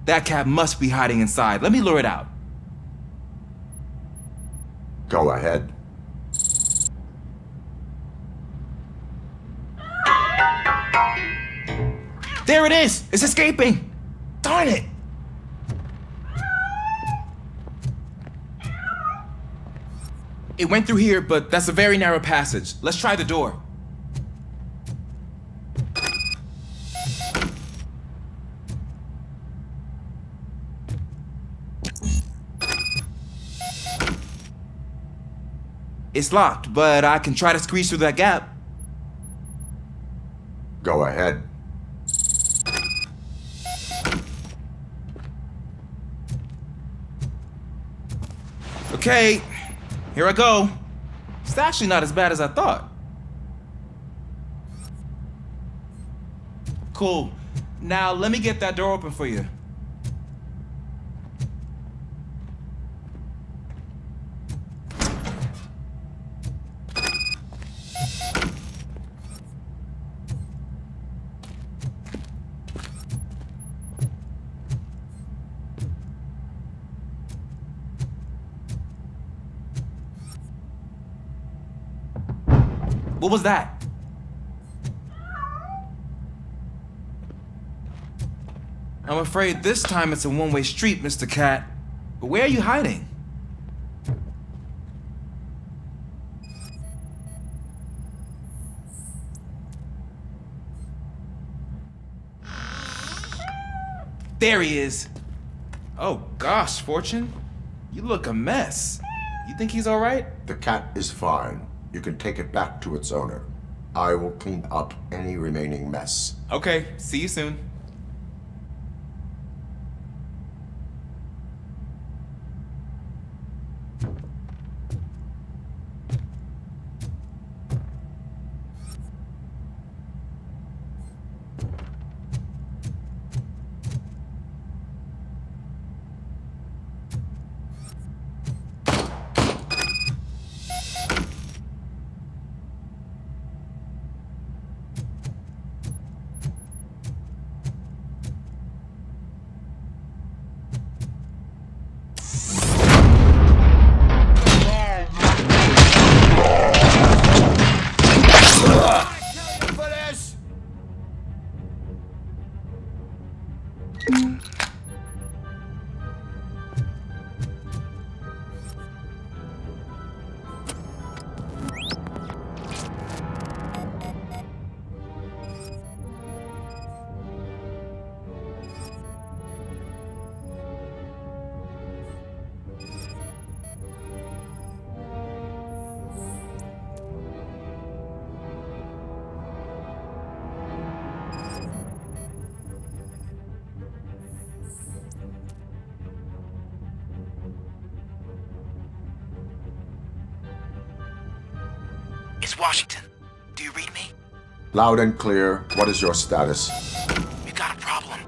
That cat must be hiding inside. Let me lure it out. Go ahead. There it is! It's escaping! Darn it! It went through here, but that's a very narrow passage. Let's try the door. It's locked, but I can try to squeeze through that gap. Go ahead. Okay, here I go. It's actually not as bad as I thought. Cool. Now let me get that door open for you. What was that? I'm afraid this time it's a one-way street, Mr. Cat. But where are you hiding? There he is. Oh gosh, Fortune. You look a mess. You think he's alright? The cat is fine. You can take it back to its owner. I will clean up any remaining mess. Okay, see you soon. It's Washington. Do you read me? Loud and clear. What is your status? We got a problem.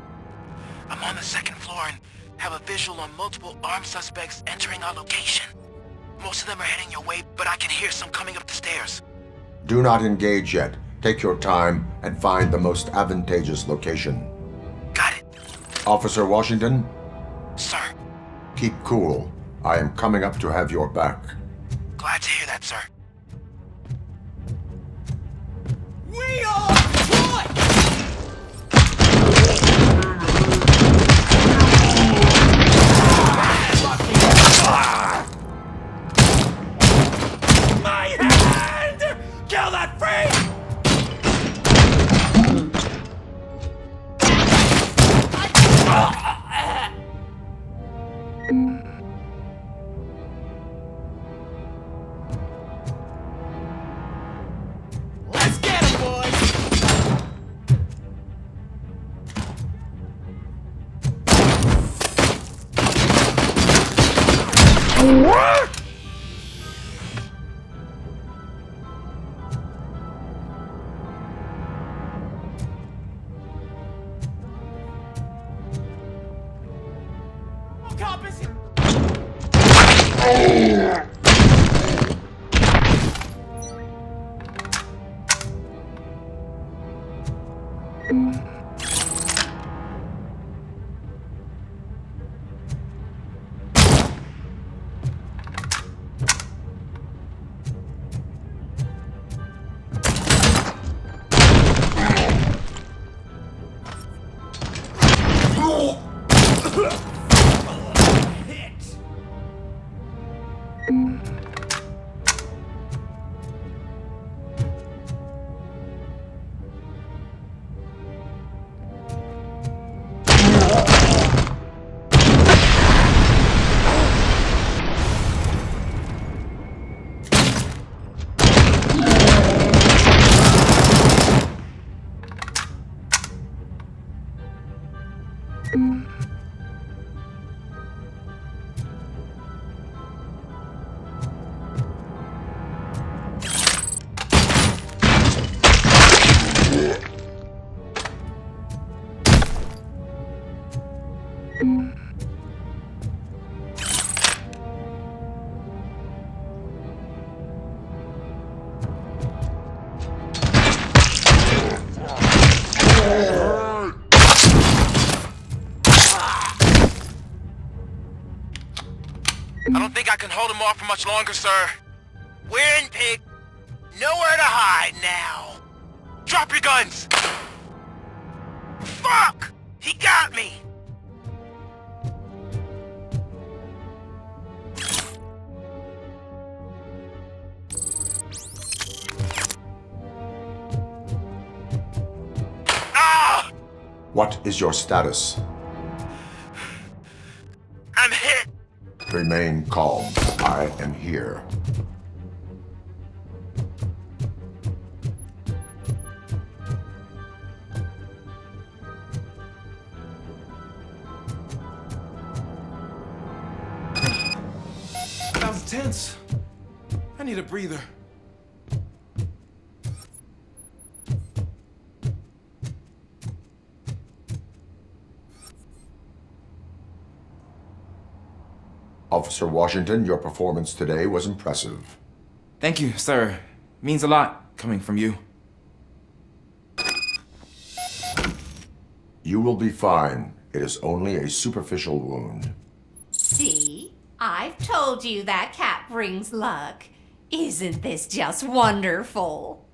I'm on the second floor and have a visual on multiple armed suspects entering our location. Most of them are heading your way, but I can hear some coming up the stairs. Do not engage yet. Take your time and find the most advantageous location. Got it. Officer Washington? Sir. Keep cool. I am coming up to have your back. Glad to hear that, sir. We are Detroit! My hand! Kill that freak! Let's get him, boys! RoboCop is here! I don't think I can hold him off for much longer, sir. We're in, pig. Nowhere to hide now. Drop your guns! Fuck! He got me! What is your status? I'm hit! Remain calm. I am here. That was tense. I need a breather. Officer Washington, your performance today was impressive. Thank you, sir. Means a lot coming from you. You will be fine. It is only a superficial wound. See? I've told you that cat brings luck. Isn't this just wonderful?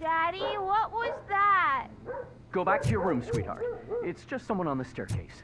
Daddy, what was that? Go back to your room, sweetheart. It's just someone on the staircase.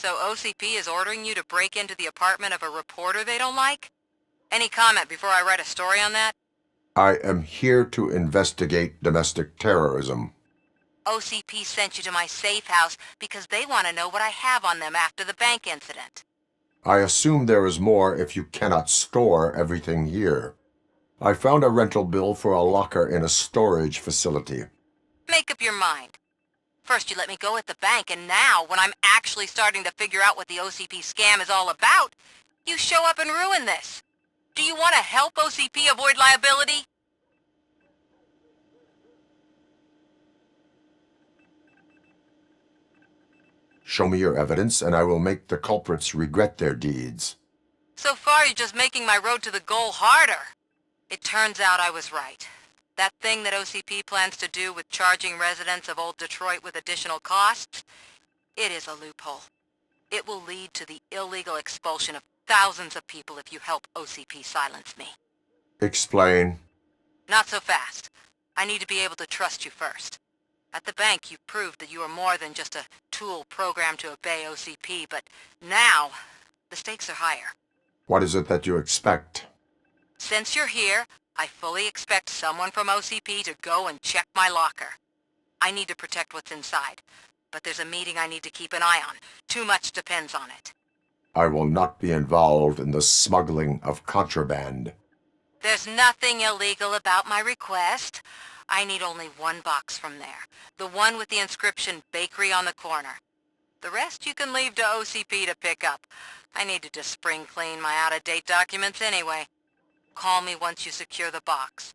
So OCP is ordering you to break into the apartment of a reporter they don't like? Any comment before I write a story on that? I am here to investigate domestic terrorism. OCP sent you to my safe house because they want to know what I have on them after the bank incident. I assume there is more if you cannot store everything here. I found a rental bill for a locker in a storage facility. Make up your mind. First you let me go at the bank, and now, when I'm actually starting to figure out what the OCP scam is all about, you show up and ruin this. Do you want to help OCP avoid liability? Show me your evidence, and I will make the culprits regret their deeds. So far, you're just making my road to the goal harder. It turns out I was right. That thing that OCP plans to do with charging residents of Old Detroit with additional costs, it is a loophole. It will lead to the illegal expulsion of thousands of people if you help OCP silence me. Explain. Not so fast. I need to be able to trust you first. At the bank, you proved that you are more than just a tool programmed to obey OCP, but now, the stakes are higher. What is it that you expect? Since you're here, I fully expect someone from OCP to go and check my locker. I need to protect what's inside, but there's a meeting I need to keep an eye on. Too much depends on it. I will not be involved in the smuggling of contraband. There's nothing illegal about my request. I need only one box from there. The one with the inscription Bakery on the corner. The rest you can leave to OCP to pick up. I need to just spring clean my out-of-date documents anyway. Call me once you secure the box.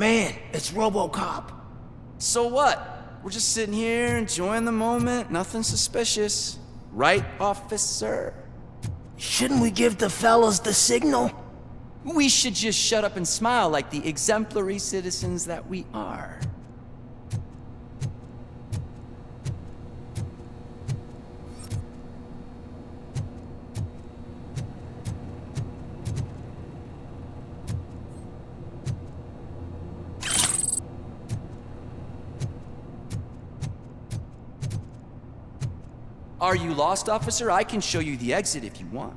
Man, it's RoboCop. So what? We're just sitting here enjoying the moment, nothing suspicious. Right, officer? Shouldn't we give the fellas the signal? We should just shut up and smile like the exemplary citizens that we are. Are you lost, officer? I can show you the exit if you want.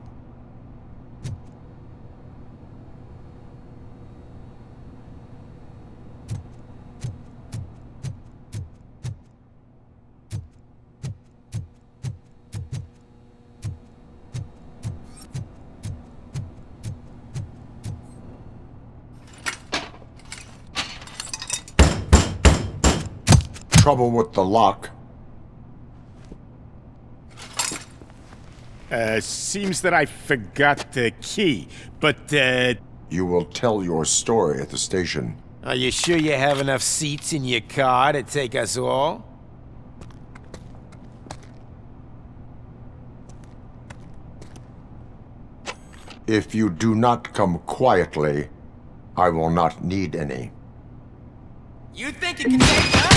Trouble with the lock. Seems that I forgot the key, but, You will tell your story at the station. Are you sure you have enough seats in your car to take us all? If you do not come quietly, I will not need any. You think you can take us?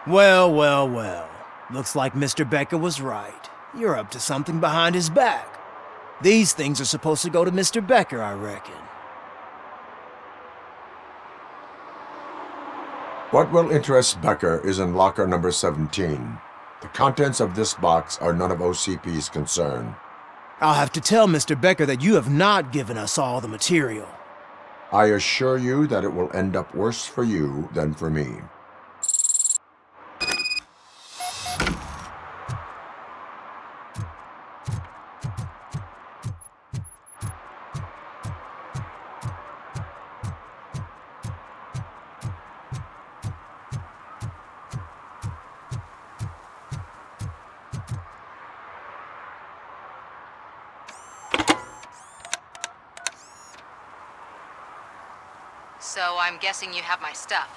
Well, well, well. Looks like Mr. Becker was right. You're up to something behind his back. These things are supposed to go to Mr. Becker, I reckon. What will interest Becker is in locker number 17. The contents of this box are none of OCP's concern. I'll have to tell Mr. Becker that you have not given us all the material. I assure you that it will end up worse for you than for me. So I'm guessing you have my stuff.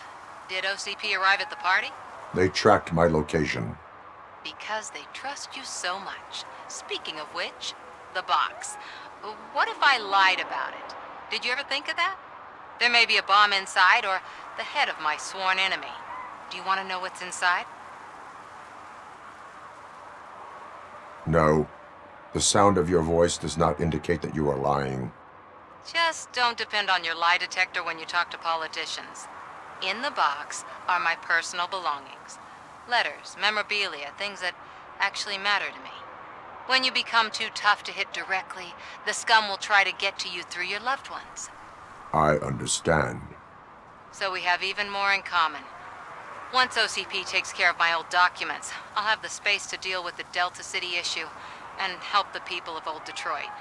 Did OCP arrive at the party? They tracked my location. Because they trust you so much. Speaking of which, the box. What if I lied about it? Did you ever think of that? There may be a bomb inside or the head of my sworn enemy. Do you want to know what's inside? No. The sound of your voice does not indicate that you are lying. Just don't depend on your lie detector when you talk to politicians. In the box are my personal belongings. Letters, memorabilia, things that actually matter to me. When you become too tough to hit directly, the scum will try to get to you through your loved ones. I understand. So we have even more in common. Once OCP takes care of my old documents, I'll have the space to deal with the Delta City issue and help the people of Old Detroit.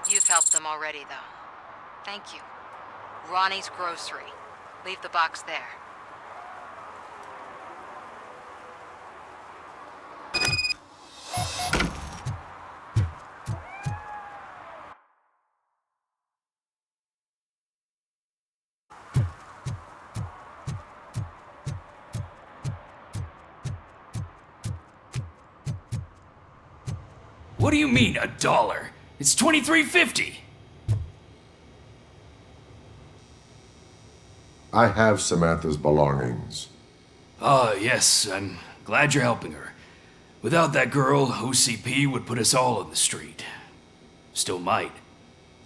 You've helped them already, though. Thank you. Ronnie's Grocery. Leave the box there. What do you mean, $1? It's $23.50. I have Samantha's belongings. Ah, yes, I'm glad you're helping her. Without that girl, OCP would put us all on the street. Still might.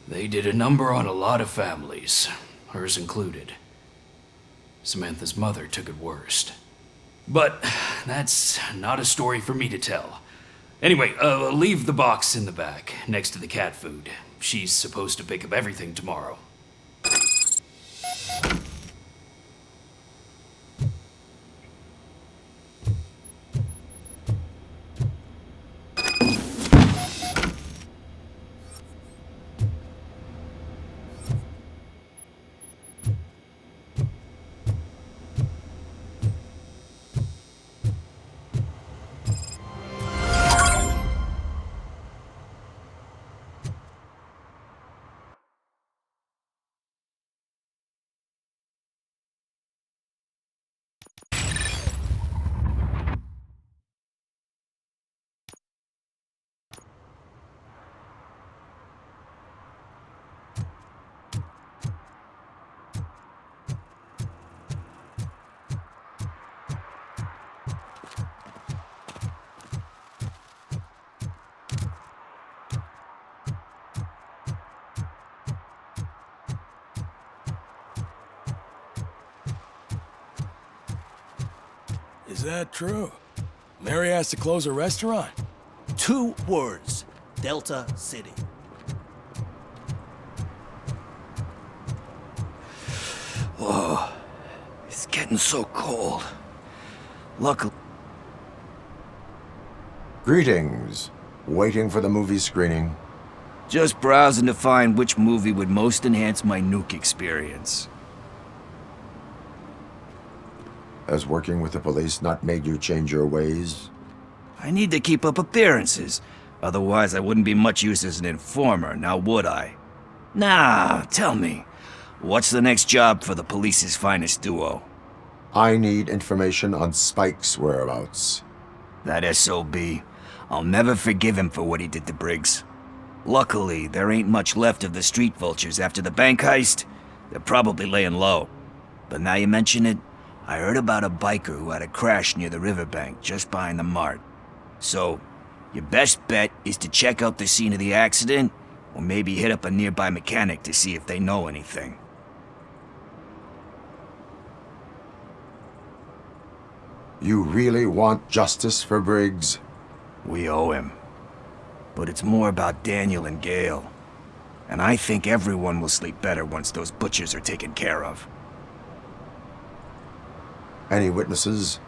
They did a number on a lot of families, hers included. Samantha's mother took it worst. But that's not a story for me to tell. Anyway, leave the box in the back, next to the cat food. She's supposed to pick up everything tomorrow. Is that true? Mary has to close her restaurant? 2 words. Delta City. Whoa. It's getting so cold. Luckily... Greetings. Waiting for the movie screening. Just browsing to find which movie would most enhance my nuke experience. Has working with the police not made you change your ways? I need to keep up appearances. Otherwise, I wouldn't be much use as an informer, now would I? Nah, tell me. What's the next job for the police's finest duo? I need information on Spike's whereabouts. That SOB. I'll never forgive him for what he did to Briggs. Luckily, there ain't much left of the street vultures after the bank heist. They're probably laying low. But now you mention it, I heard about a biker who had a crash near the riverbank just behind the mart. So, your best bet is to check out the scene of the accident, or maybe hit up a nearby mechanic to see if they know anything. You really want justice for Briggs? We owe him. But it's more about Daniel and Gale. And I think everyone will sleep better once those butchers are taken care of. Any witnesses?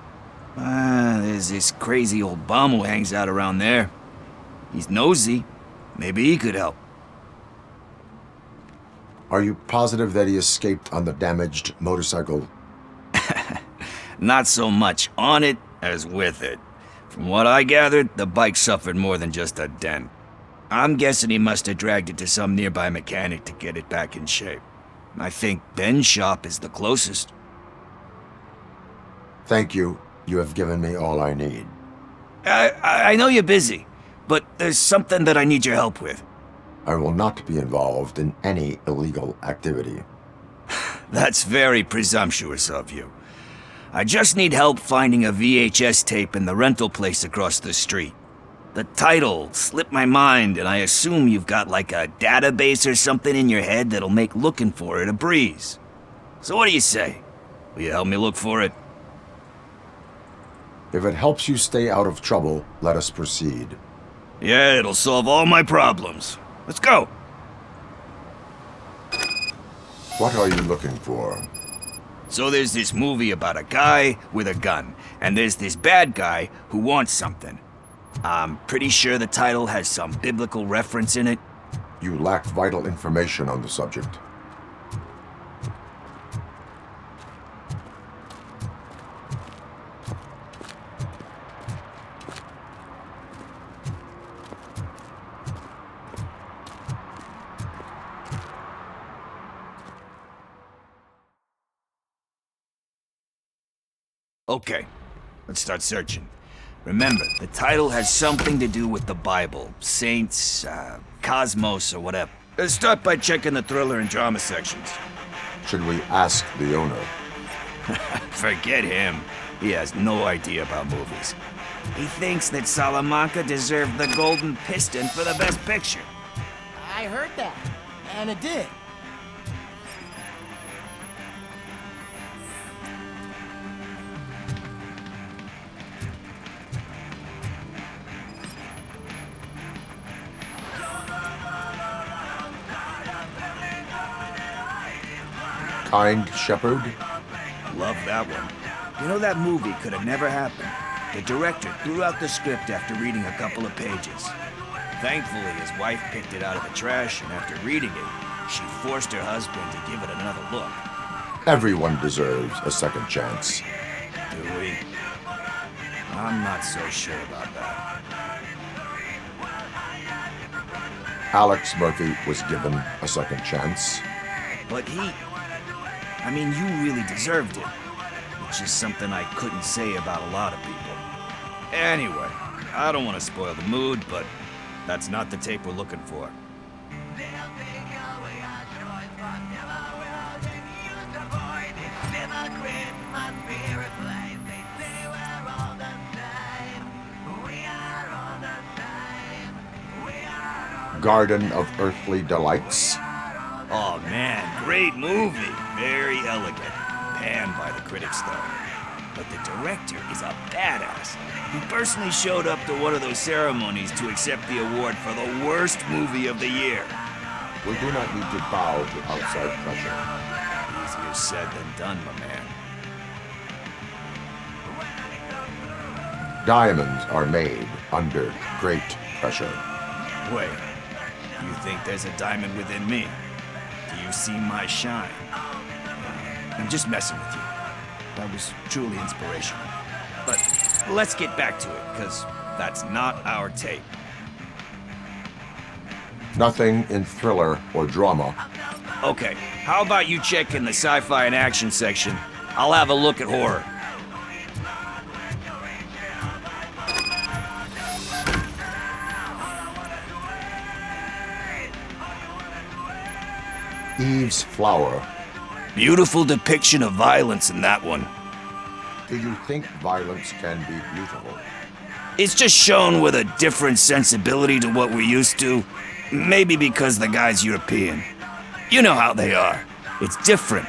There's this crazy old bum who hangs out around there. He's nosy. Maybe he could help. Are you positive that he escaped on the damaged motorcycle? Not so much on it as with it. From what I gathered, the bike suffered more than just a dent. I'm guessing he must have dragged it to some nearby mechanic to get it back in shape. I think Ben's shop is the closest. Thank you. You have given me all I need. I know you're busy, but there's something that I need your help with. I will not be involved in any illegal activity. That's very presumptuous of you. I just need help finding a VHS tape in the rental place across the street. The title slipped my mind, and I assume you've got like a database or something in your head that'll make looking for it a breeze. So what do you say? Will you help me look for it? If it helps you stay out of trouble, let us proceed. Yeah, it'll solve all my problems. Let's go! What are you looking for? So there's this movie about a guy with a gun, and there's this bad guy who wants something. I'm pretty sure the title has some biblical reference in it. You lack vital information on the subject. Okay, let's start searching. Remember, the title has something to do with the Bible, saints, cosmos, or whatever. Let's start by checking the thriller and drama sections. Should we ask the owner? Forget him. He has no idea about movies. He thinks that Salamanca deserved the Golden Piston for the Best Picture. I heard that, and it did. Kind Shepherd? Love that one. You know, that movie could have never happened. The director threw out the script after reading a couple of pages. Thankfully, his wife picked it out of the trash, and after reading it, she forced her husband to give it another look. Everyone deserves a second chance. Do we? I'm not so sure about that. Alex Murphy was given a second chance. But I mean, you really deserved it. Which is something I couldn't say about a lot of people. Anyway, I don't want to spoil the mood, but that's not the tape we're looking for. Garden of Earthly Delights. Oh man, great movie. Very elegant. Panned by the critics though. But the director is a badass. He personally showed up to one of those ceremonies to accept the award for the worst movie of the year. We do not need to bow to outside pressure. Easier said than done, my man. Diamonds are made under great pressure. Wait, you think there's a diamond within me? Do you see my shine? I'm just messing with you. That was truly inspirational. But let's get back to it, because that's not our tape. Nothing in thriller or drama. Okay, how about you check in the sci-fi and action section? I'll have a look at horror. Eve's Flower. Beautiful depiction of violence in that one. Do you think violence can be beautiful? It's just shown with a different sensibility to what we're used to. Maybe because the guy's European. You know how they are. It's different.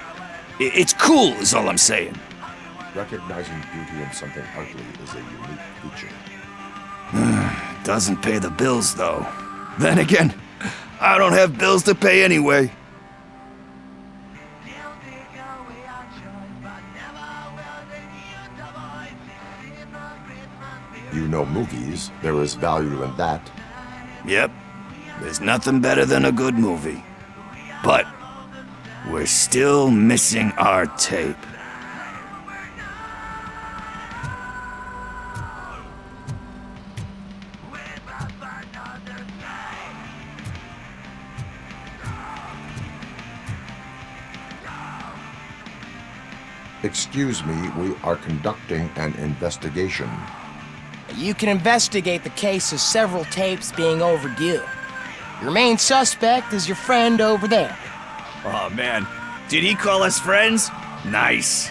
It's cool, is all I'm saying. Recognizing beauty in something ugly is a unique feature. Doesn't pay the bills, though. Then again, I don't have bills to pay anyway. You know movies. There is value in that. Yep. There's nothing better than a good movie. But we're still missing our tape. Excuse me, we are conducting an investigation. You can investigate the case of several tapes being overdue. Your main suspect is your friend over there. Oh man, did he call us friends? Nice.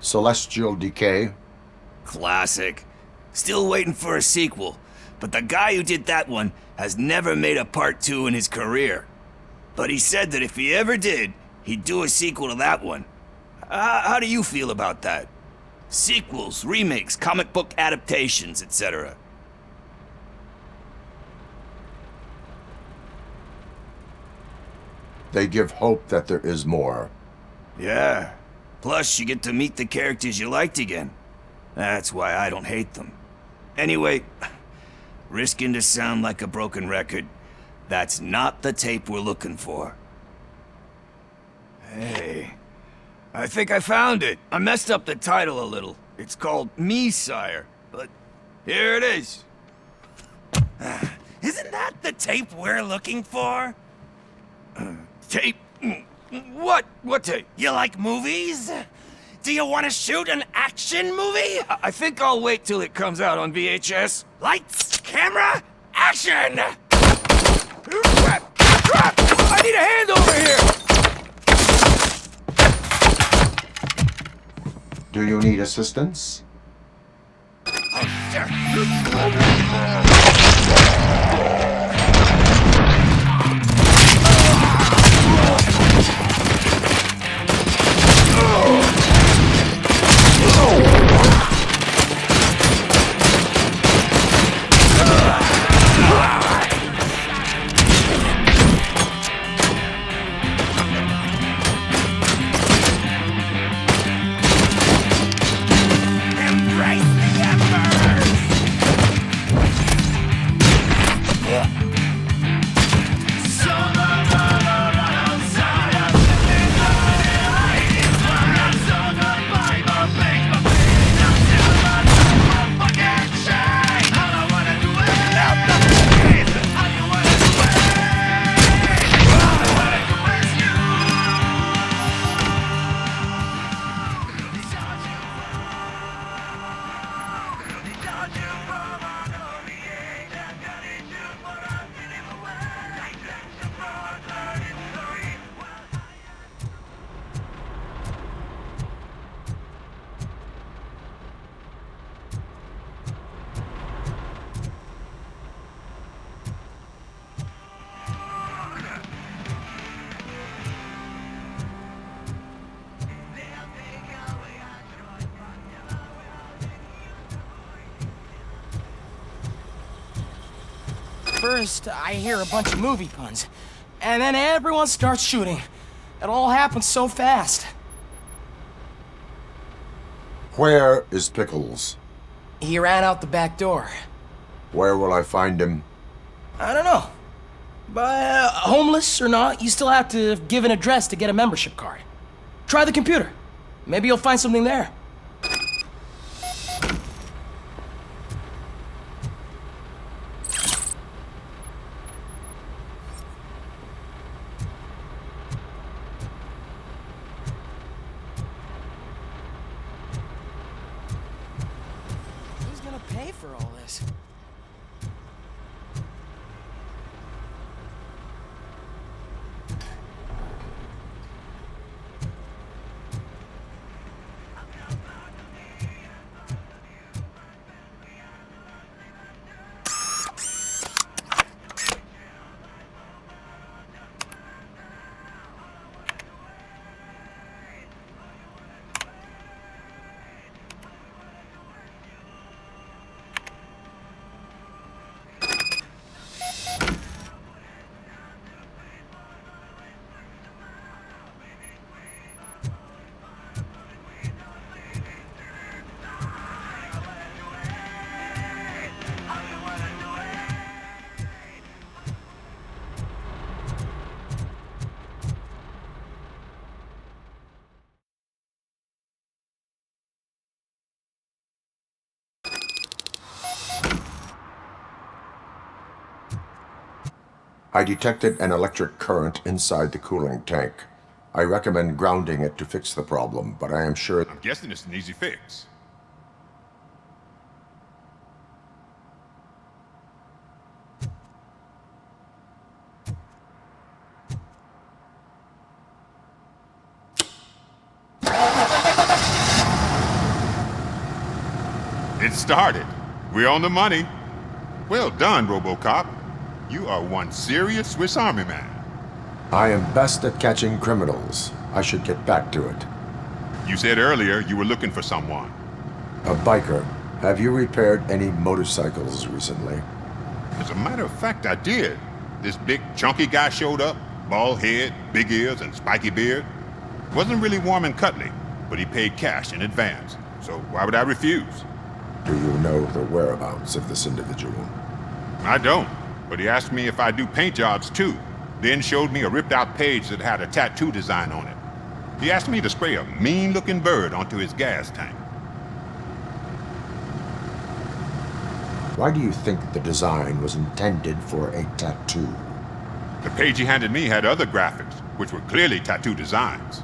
Celestial Decay. Classic. Still waiting for a sequel, but the guy who did that one has never made a part 2 in his career. But he said that if he ever did, he'd do a sequel to that one. How do you feel about that? Sequels, remakes, comic book adaptations, etc. They give hope that there is more. Yeah. Plus, you get to meet the characters you liked again. That's why I don't hate them. Anyway, risking to sound like a broken record, that's not the tape we're looking for. Hey, I think I found it. I messed up the title a little. It's called Me, Sire, but here it is. Isn't that the tape we're looking for? Tape? What? What tape? You like movies? Do you want to shoot an action movie? I think I'll wait till it comes out on VHS. Lights, camera, action! Crap! Crap! I need a hand over here! Do you need assistance? First, I hear a bunch of movie puns, and then everyone starts shooting. It all happens so fast. Where is Pickles? He ran out the back door. Where will I find him? I don't know. But homeless or not, you still have to give an address to get a membership card. Try the computer. Maybe you'll find something there. Who's gonna pay for all this? I detected an electric current inside the cooling tank. I recommend grounding it to fix the problem, but I am sure... I'm guessing it's an easy fix. It started. We're on the money. Well done, RoboCop. You are one serious Swiss Army man. I am best at catching criminals. I should get back to it. You said earlier you were looking for someone. A biker. Have you repaired any motorcycles recently? As a matter of fact, I did. This big, chunky guy showed up. Bald head, big ears, and spiky beard. Wasn't really warm and cuddly, but he paid cash in advance. So why would I refuse? Do you know the whereabouts of this individual? I don't, but he asked me if I do paint jobs too, then showed me a ripped-out page that had a tattoo design on it. He asked me to spray a mean-looking bird onto his gas tank. Why do you think the design was intended for a tattoo? The page he handed me had other graphics, which were clearly tattoo designs.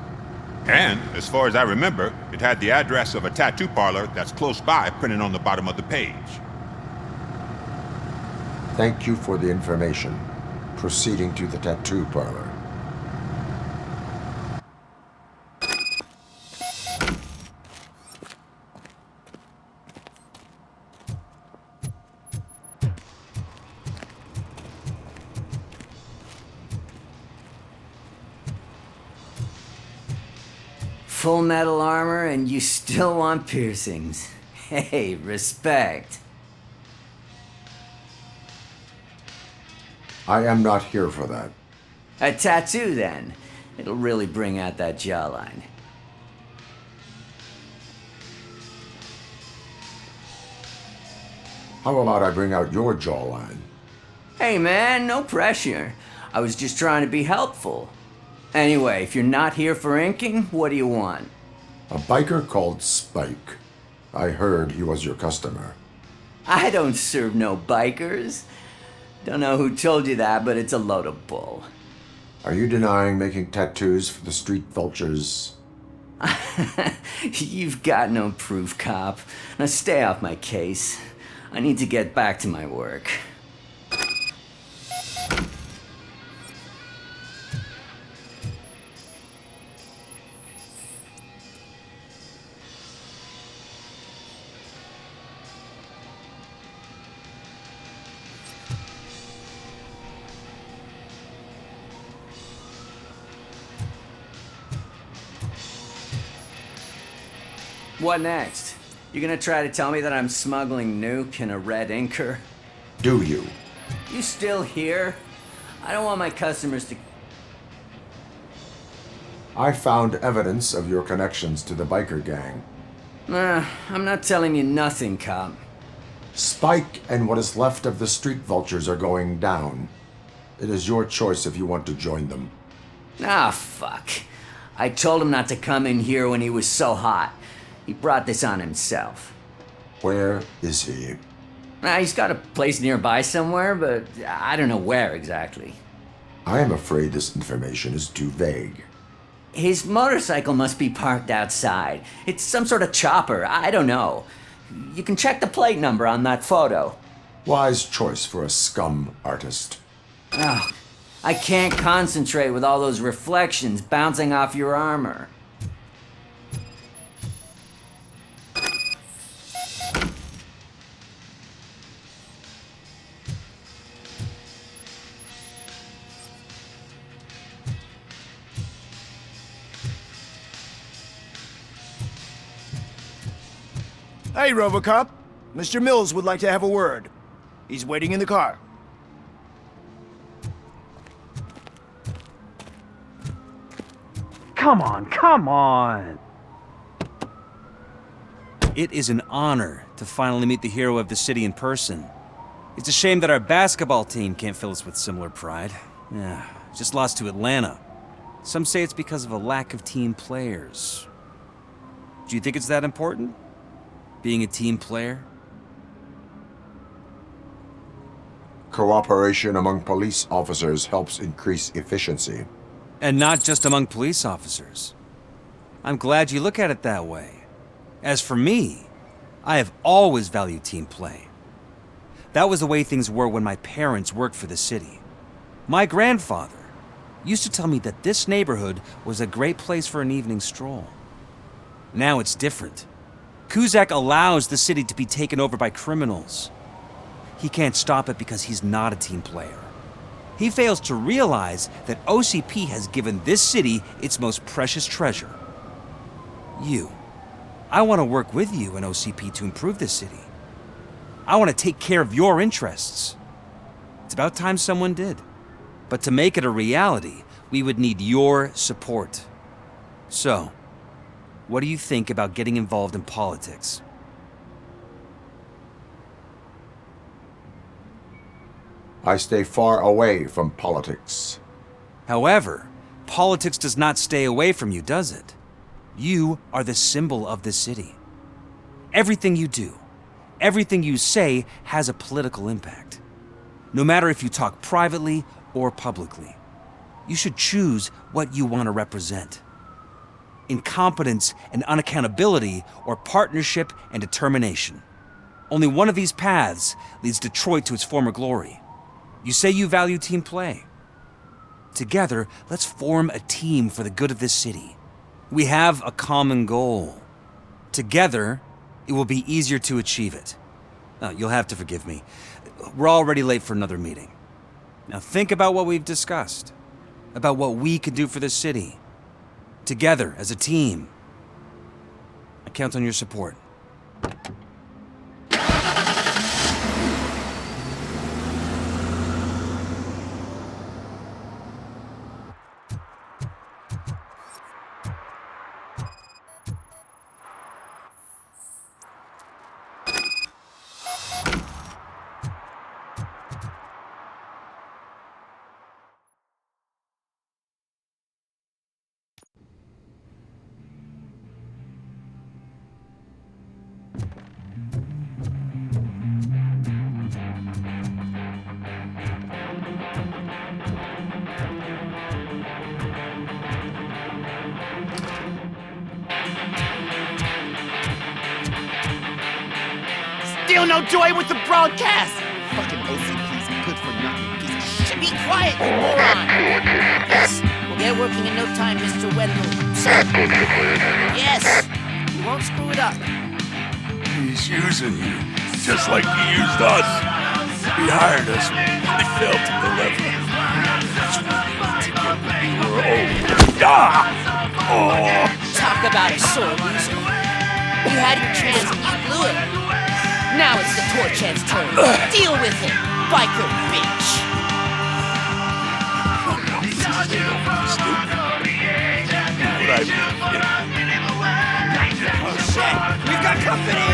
And, as far as I remember, it had the address of a tattoo parlor that's close by printed on the bottom of the page. Thank you for the information. Proceeding to the tattoo parlor. Full metal armor and you still want piercings. Hey, respect. I am not here for that. A tattoo, then. It'll really bring out that jawline. How about I bring out your jawline? Hey, man, no pressure. I was just trying to be helpful. Anyway, if you're not here for inking, what do you want? A biker called Spike. I heard he was your customer. I don't serve no bikers. Don't know who told you that, but it's a load of bull. Are you denying making tattoos for the street vultures? You've got no proof, cop. Now stay off my case. I need to get back to my work. What next? You gonna try to tell me that I'm smuggling nuke in a red inker? Do you? You still here? I don't want my customers to... I found evidence of your connections to the biker gang. I'm not telling you nothing, cop. Spike and what is left of the street vultures are going down. It is your choice if you want to join them. Ah, fuck. I told him not to come in here when he was so hot. He brought this on himself. Where is he? He's got a place nearby somewhere, but I don't know where exactly. I am afraid this information is too vague. His motorcycle must be parked outside. It's some sort of chopper. I don't know. You can check the plate number on that photo. Wise choice for a scum artist. Oh, I can't concentrate with all those reflections bouncing off your armor. Hey, RoboCop. Mr. Mills would like to have a word. He's waiting in the car. Come on, come on! It is an honor to finally meet the hero of the city in person. It's a shame that our basketball team can't fill us with similar pride. Yeah, just lost to Atlanta. Some say it's because of a lack of team players. Do you think it's that important? Being a team player? Cooperation among police officers helps increase efficiency. And not just among police officers. I'm glad you look at it that way. As for me, I have always valued team play. That was the way things were when my parents worked for the city. My grandfather used to tell me that this neighborhood was a great place for an evening stroll. Now it's different. Cusack allows the city to be taken over by criminals. He can't stop it because he's not a team player. He fails to realize that OCP has given this city its most precious treasure. You. I want to work with you and OCP to improve this city. I want to take care of your interests. It's about time someone did. But to make it a reality, we would need your support. So, what do you think about getting involved in politics? I stay far away from politics. However, politics does not stay away from you, does it? You are the symbol of the city. Everything you do, everything you say has a political impact. No matter if you talk privately or publicly. You should choose what you want to represent. Incompetence and unaccountability, or partnership and determination. Only one of these paths leads Detroit to its former glory. You say you value team play. Together, let's form a team for the good of this city. We have a common goal. Together, it will be easier to achieve it. You'll have to forgive me. We're already late for another meeting. Now think about what we've discussed. About what we could do for this city. Together, as a team. I count on your support. Still no joy with the broadcast! Fucking OCP's good for nothing piece of shit. Be quiet, you moron! Yes, we'll get working in no time, Mr. Wendell. Sir. Yes! You won't screw it up. He's using you, just like he used us. He hired us when we fell to the level. That's when we went together. We were old. Oh! Talk about a sore loser. You had your chance and you blew it. Now it's the Torchhead's turn. Deal with it, biker bitch. Oh shit, we've got company.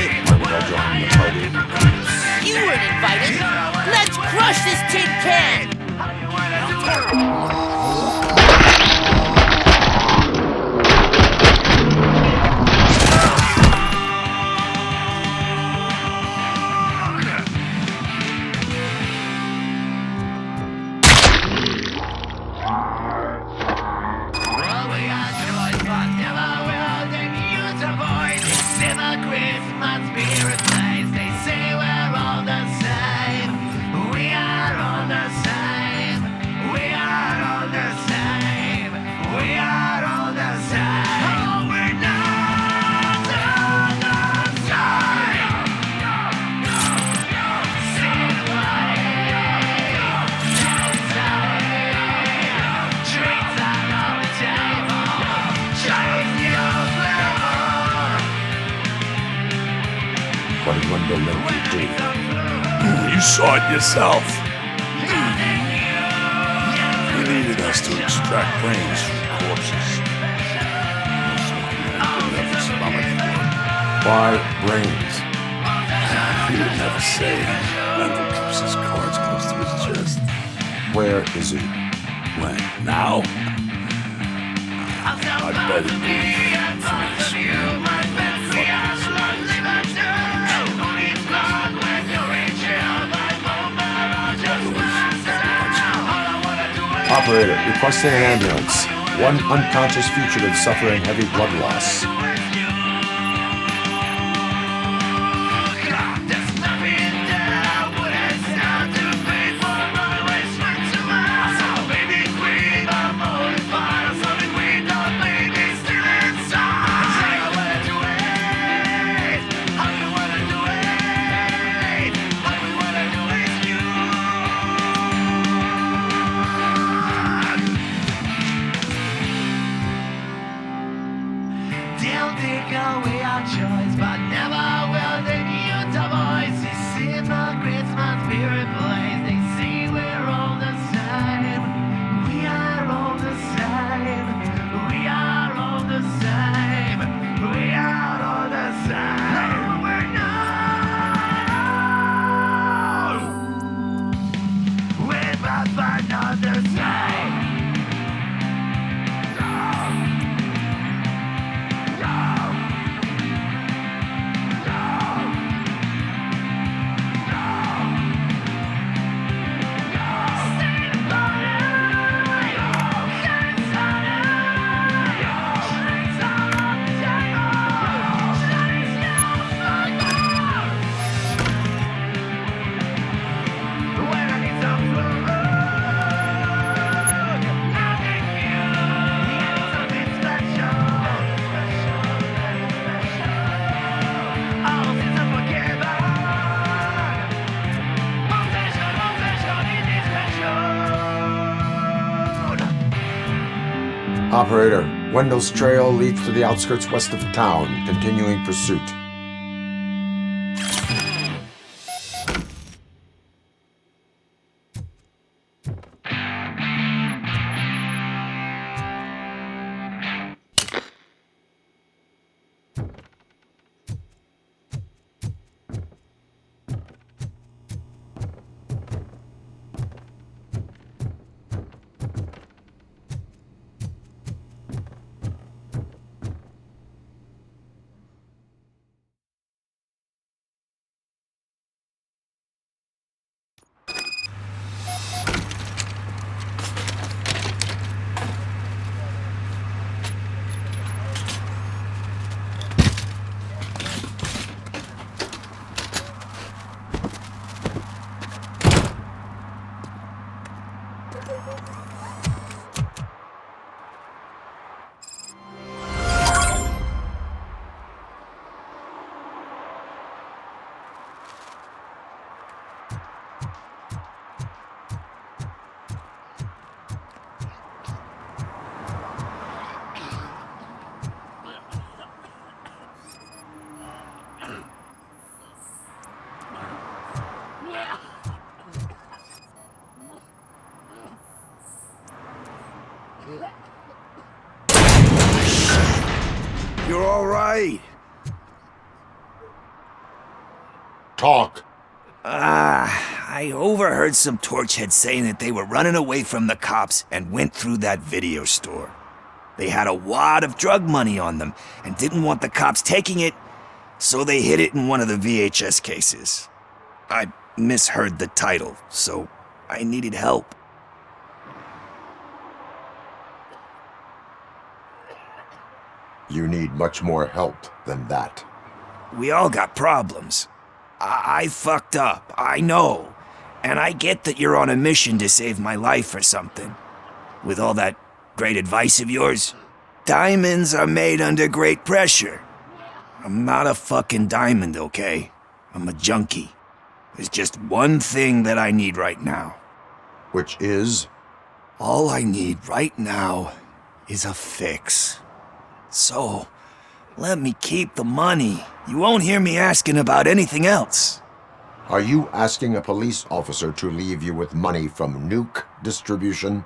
You weren't invited. Let's crush this tin can. What did Wendell make you do? You saw it yourself. He needed us to extract brains from corpses. Why brains? He would never say. Wendell keeps his cards close to his chest. Where is he? When? Now? I bet it'd be for this. Operator, requesting an ambulance. One unconscious fugitive suffering heavy blood loss. Operator, Wendell's trail leads to the outskirts west of town, continuing pursuit. You're all right. Talk. I overheard some torchheads saying that they were running away from the cops and went through that video store. They had a wad of drug money on them and didn't want the cops taking it, so they hid it in one of the VHS cases. I misheard the title, so I needed help. You need much more help than that. We all got problems. I fucked up, I know. And I get that you're on a mission to save my life or something. With all that great advice of yours, diamonds are made under great pressure. I'm not a fucking diamond, okay? I'm a junkie. There's just one thing that I need right now. Which is? All I need right now is a fix. So, let me keep the money. You won't hear me asking about anything else. Are you asking a police officer to leave you with money from nuke distribution?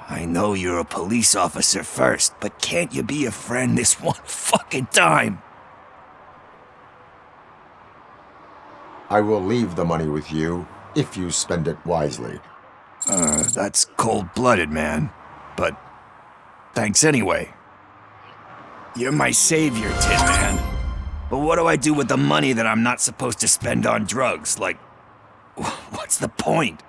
I know you're a police officer first, but can't you be a friend this one fucking time? I will leave the money with you if you spend it wisely. That's cold-blooded, man. But thanks anyway. You're my savior, Tin Man. But what do I do with the money that I'm not supposed to spend on drugs? Like, what's the point?